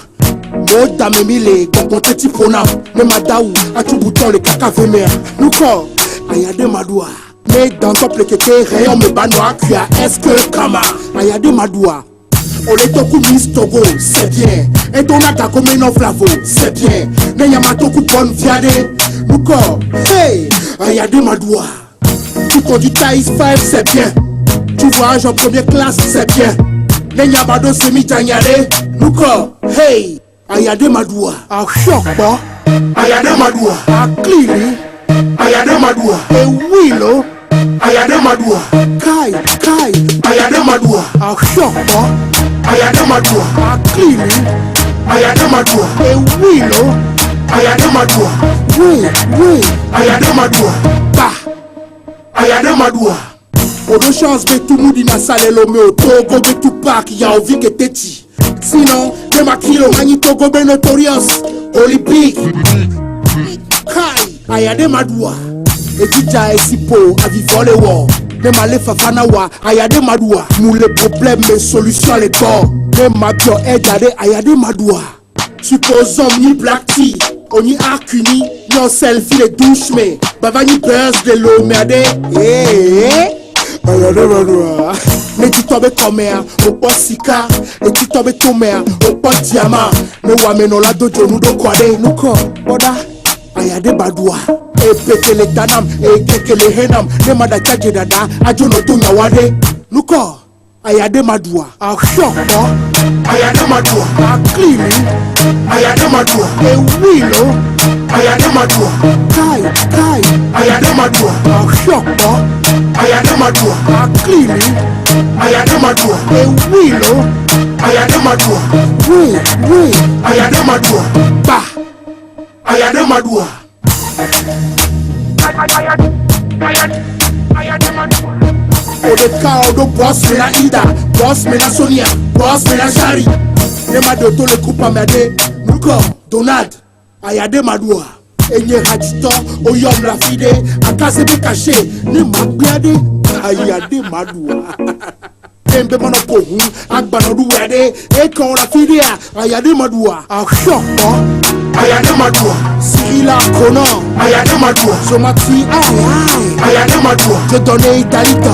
Mota Memile, Componte Tipona, Nema Daou, à tout bouton le caca vémère. Nous corps, Ayade Madoua. Mais dans ton pléqueté, rayon me banois, Kuya, est-ce que Kama, Ayade Madoua. Oletoku Miss Togo, c'est bien. Et ton attaque comme un flavo, c'est bien. N'ayamatoku bonne fiade, nous corps, hey, Ayade Madoua. Tu conduis Taïs 5, c'est bien. Tu voyages en première classe, c'est bien. N'ayamado semi-tanyade, nous corps, hey, Ayade Madoua. Ah, choc, bon. Ayade Madoua. Ah, clean. Ayade Madoua. Et oui, non. Ayade Madoua. Kai, Ayade Madoua. Ah, choc, bon. Ayade Madoua. Ah, clean. Ayade Madoua. Et oui, non. Ayade Madoua. Oui, Ayade Madoua. Bah, Ayade Madoua. Pour de chance, mais tout le monde n'a salé l'homme au Togo, mais tout pas qui a envie que t'es. Sinon, de ma kilo, Mani Togo, ben notorious, Olympique. Kai, Ayade Madoua. Et Dija et Sipo, à vivre les war. De ma lefa fanawa, Ayade Madoua. Nous les problèmes, mais solutions les corps. De ma bio aide, Ayade Madoua. Supposons ni black tea, on y a qu'uni, ni selfie les douches, mais bavani buzz de l'eau, merde. Ayade Madoua. Mais tu tombes comme mère, au pas sika, et tu tombes ton mère, au pas diamant. Mais ouais, non la dojo nous do quoi de nous quoi, boda. Ayade Madoua. Et pété les tanam, et keke les henam, ne madaka jedada, adjo no to nyawade. Nous quoi, Ayade Madoua. Ah choc, Ayade Madoua. Ah clean, Ayade Madoua. Et oui, non. Ayade Madoua. Kai, Ayade Madoua. Ah choc, Ayade Madoua. Ah clean, Ayade Madoua. Et oui, non. Ayade Madoua. Oui, oui. Ayade Madoua. Bah. Ayade Madoua. Odeka Odo boss me na Ida, boss me na Sonia, boss me na Shari. Nema de tout le groupe Amade, Nuko, Donald, Ayade Madoua. Enye Hajito, Oyom la fide, Akasebe caché, ne Magbiade, Ayade Madoua. Embe Monopo, Agbanodu Wade, Ekon la fide, Ayade Madoua. Achoko, Ayade Madoua. Sirila Konan, Ayade Madoua. Somati, Ayade Madoua. Je donnais Italita,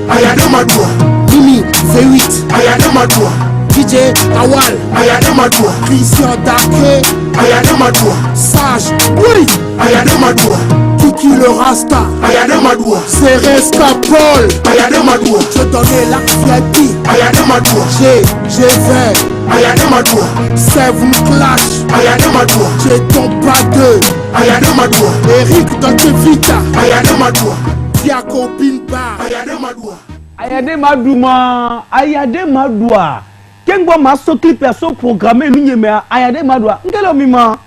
Ayade Madoua. Mimi, V8, Ayade Madoua. DJ Awal, Ayade Madoua. Christian Dake, Ayade Madoua. Sage, oui, Ayade Madoua. Kiki le Rasta, Ayade Madoua. Seresta Paul, Ayade Madoua. Je donnais la fierté, Ayade Madoua. G20, Ayade Madoua. Seven Clash, Ayade Madoua. J'ai ton pas deux, Ayade Madoua. Eric Dantevita, Ayade Madoua. Diako Binba, Ayade Madoua. Ayade Madouma, Ayade Madoua. Kengwa maso clip perso programmé ligne mais Ayade Madoua. Nkele omima.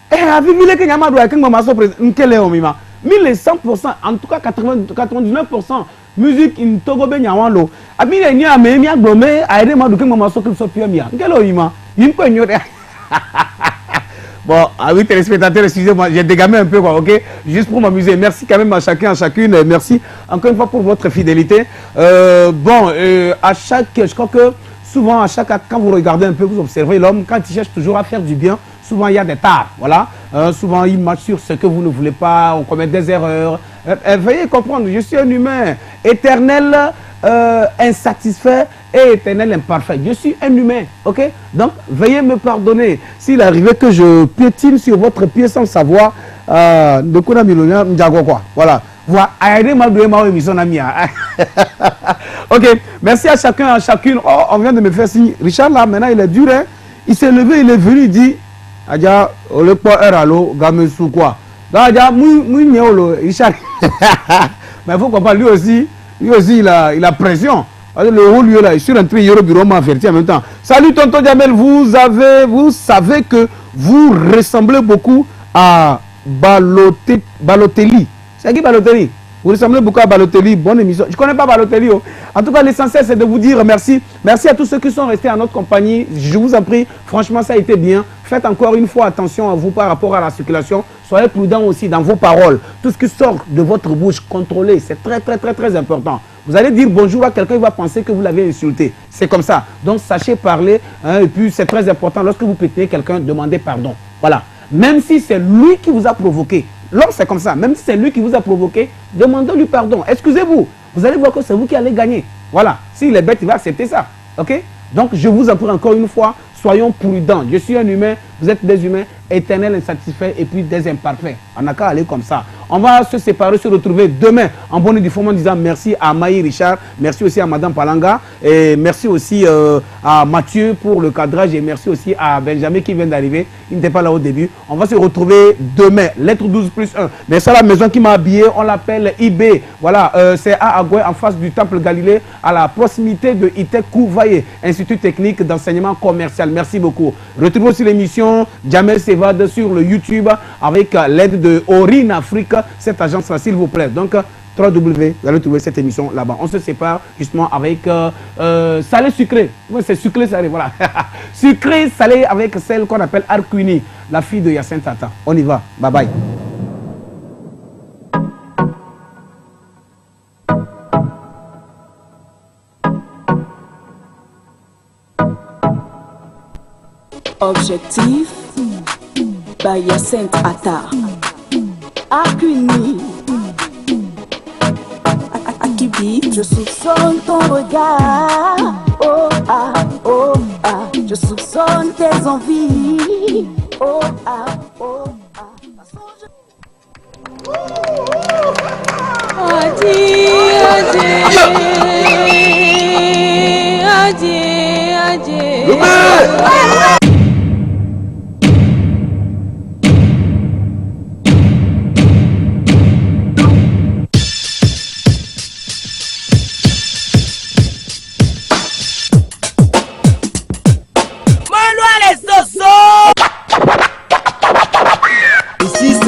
Avi vile Kenya Madoua kengwa maso nkele omima. 1100%, en tout cas 99% musique in Togo benyawalo. Abi ni ame mi agbome Ayade Madoua kengwa maso clip so piamia. Nkele omima. Yimpo nyore. Bon, oui, téléspectateurs, excusez-moi, j'ai dégamé un peu, quoi, ok? Juste pour m'amuser. Merci quand même à chacun, à chacune. Merci encore une fois pour votre fidélité. À chaque, je crois que souvent, quand vous regardez un peu, vous observez l'homme, quand il cherche toujours à faire du bien, souvent il y a des tares, voilà. Souvent il marche sur ce que vous ne voulez pas, on commet des erreurs. Veuillez comprendre, je suis un humain éternel, insatisfait et éternel imparfait. Je suis un humain, ok? Donc, veuillez me pardonner s'il arrivait que je piétine sur votre pied sans savoir de quoi millionnaire Ndiago quoi. Voilà. Voilà. Ok, merci à chacun, à chacune. Oh, on vient de me faire signe. Richard là, maintenant il est dur, hein? Il s'est levé, il est venu, il dit Adja, le poids eralo, gamesou quoi. Donc Adja, Richard. Mais il faut comprendre, lui aussi, il a pression. Le haut lieu là, je suis rentré hier au bureau, m'a averti en même temps. Salut tonton Jamel, vous savez que vous ressemblez beaucoup à Balotelli. C'est qui Balotelli? Vous ressemblez beaucoup à Balotelli. Bonne émission. Je ne connais pas Balotelli. Oh. En tout cas, l'essentiel, c'est de vous dire merci. Merci à tous ceux qui sont restés à notre compagnie. Je vous en prie. Franchement, ça a été bien. Faites encore une fois attention à vous par rapport à la circulation. Soyez prudents aussi dans vos paroles. Tout ce qui sort de votre bouche, contrôlez. C'est très, très, très, très important. Vous allez dire bonjour à quelqu'un, il va penser que vous l'avez insulté. C'est comme ça. Donc, sachez parler. Hein, et puis, c'est très important. Lorsque vous pétez quelqu'un, demandez pardon. Voilà. Même si c'est lui qui vous a provoqué. L'homme, c'est comme ça. Même si c'est lui qui vous a provoqué, demandez-lui pardon. Excusez-vous. Vous allez voir que c'est vous qui allez gagner. Voilà. S'il est bête, il va accepter ça. OK? Donc, je vous en prie encore une fois, soyons prudents. Je suis un humain, vous êtes des humains, éternels, insatisfaits et puis des imparfaits. On n'a qu'à aller comme ça. On va se séparer, se retrouver demain en bonne et due forme en disant merci à Maï Richard, merci aussi à Madame Palanga, et merci aussi à Mathieu pour le cadrage et merci aussi à Benjamin qui vient d'arriver. Il n'était pas là au début. On va se retrouver demain, lettre 12+1. Mais ça, la maison qui m'a habillé, on l'appelle IB. Voilà, c'est à Agoué, en face du Temple Galilée, à la proximité de Itek Kouvaye, Institut technique d'enseignement commercial. Merci beaucoup. Retrouvez aussi l'émission Jamel Sevade sur le YouTube avec l'aide de Orine Afrique, cette agence-là, s'il vous plaît. Donc, 3W, vous allez trouver cette émission là-bas. On se sépare justement avec salé sucré. Ouais, c'est sucré salé, voilà. Sucré salé avec celle qu'on appelle Arkwini, la fille de Yacine Tata. On y va. Bye bye. Objectif by Yacine Tata. Arkwini. Akibi, je soupçonne ton regard. Oh ah, oh ah. Je soupçonne tes envies. Oh ah, oh ah. Adi, adi, adi, adi.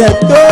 ghetto.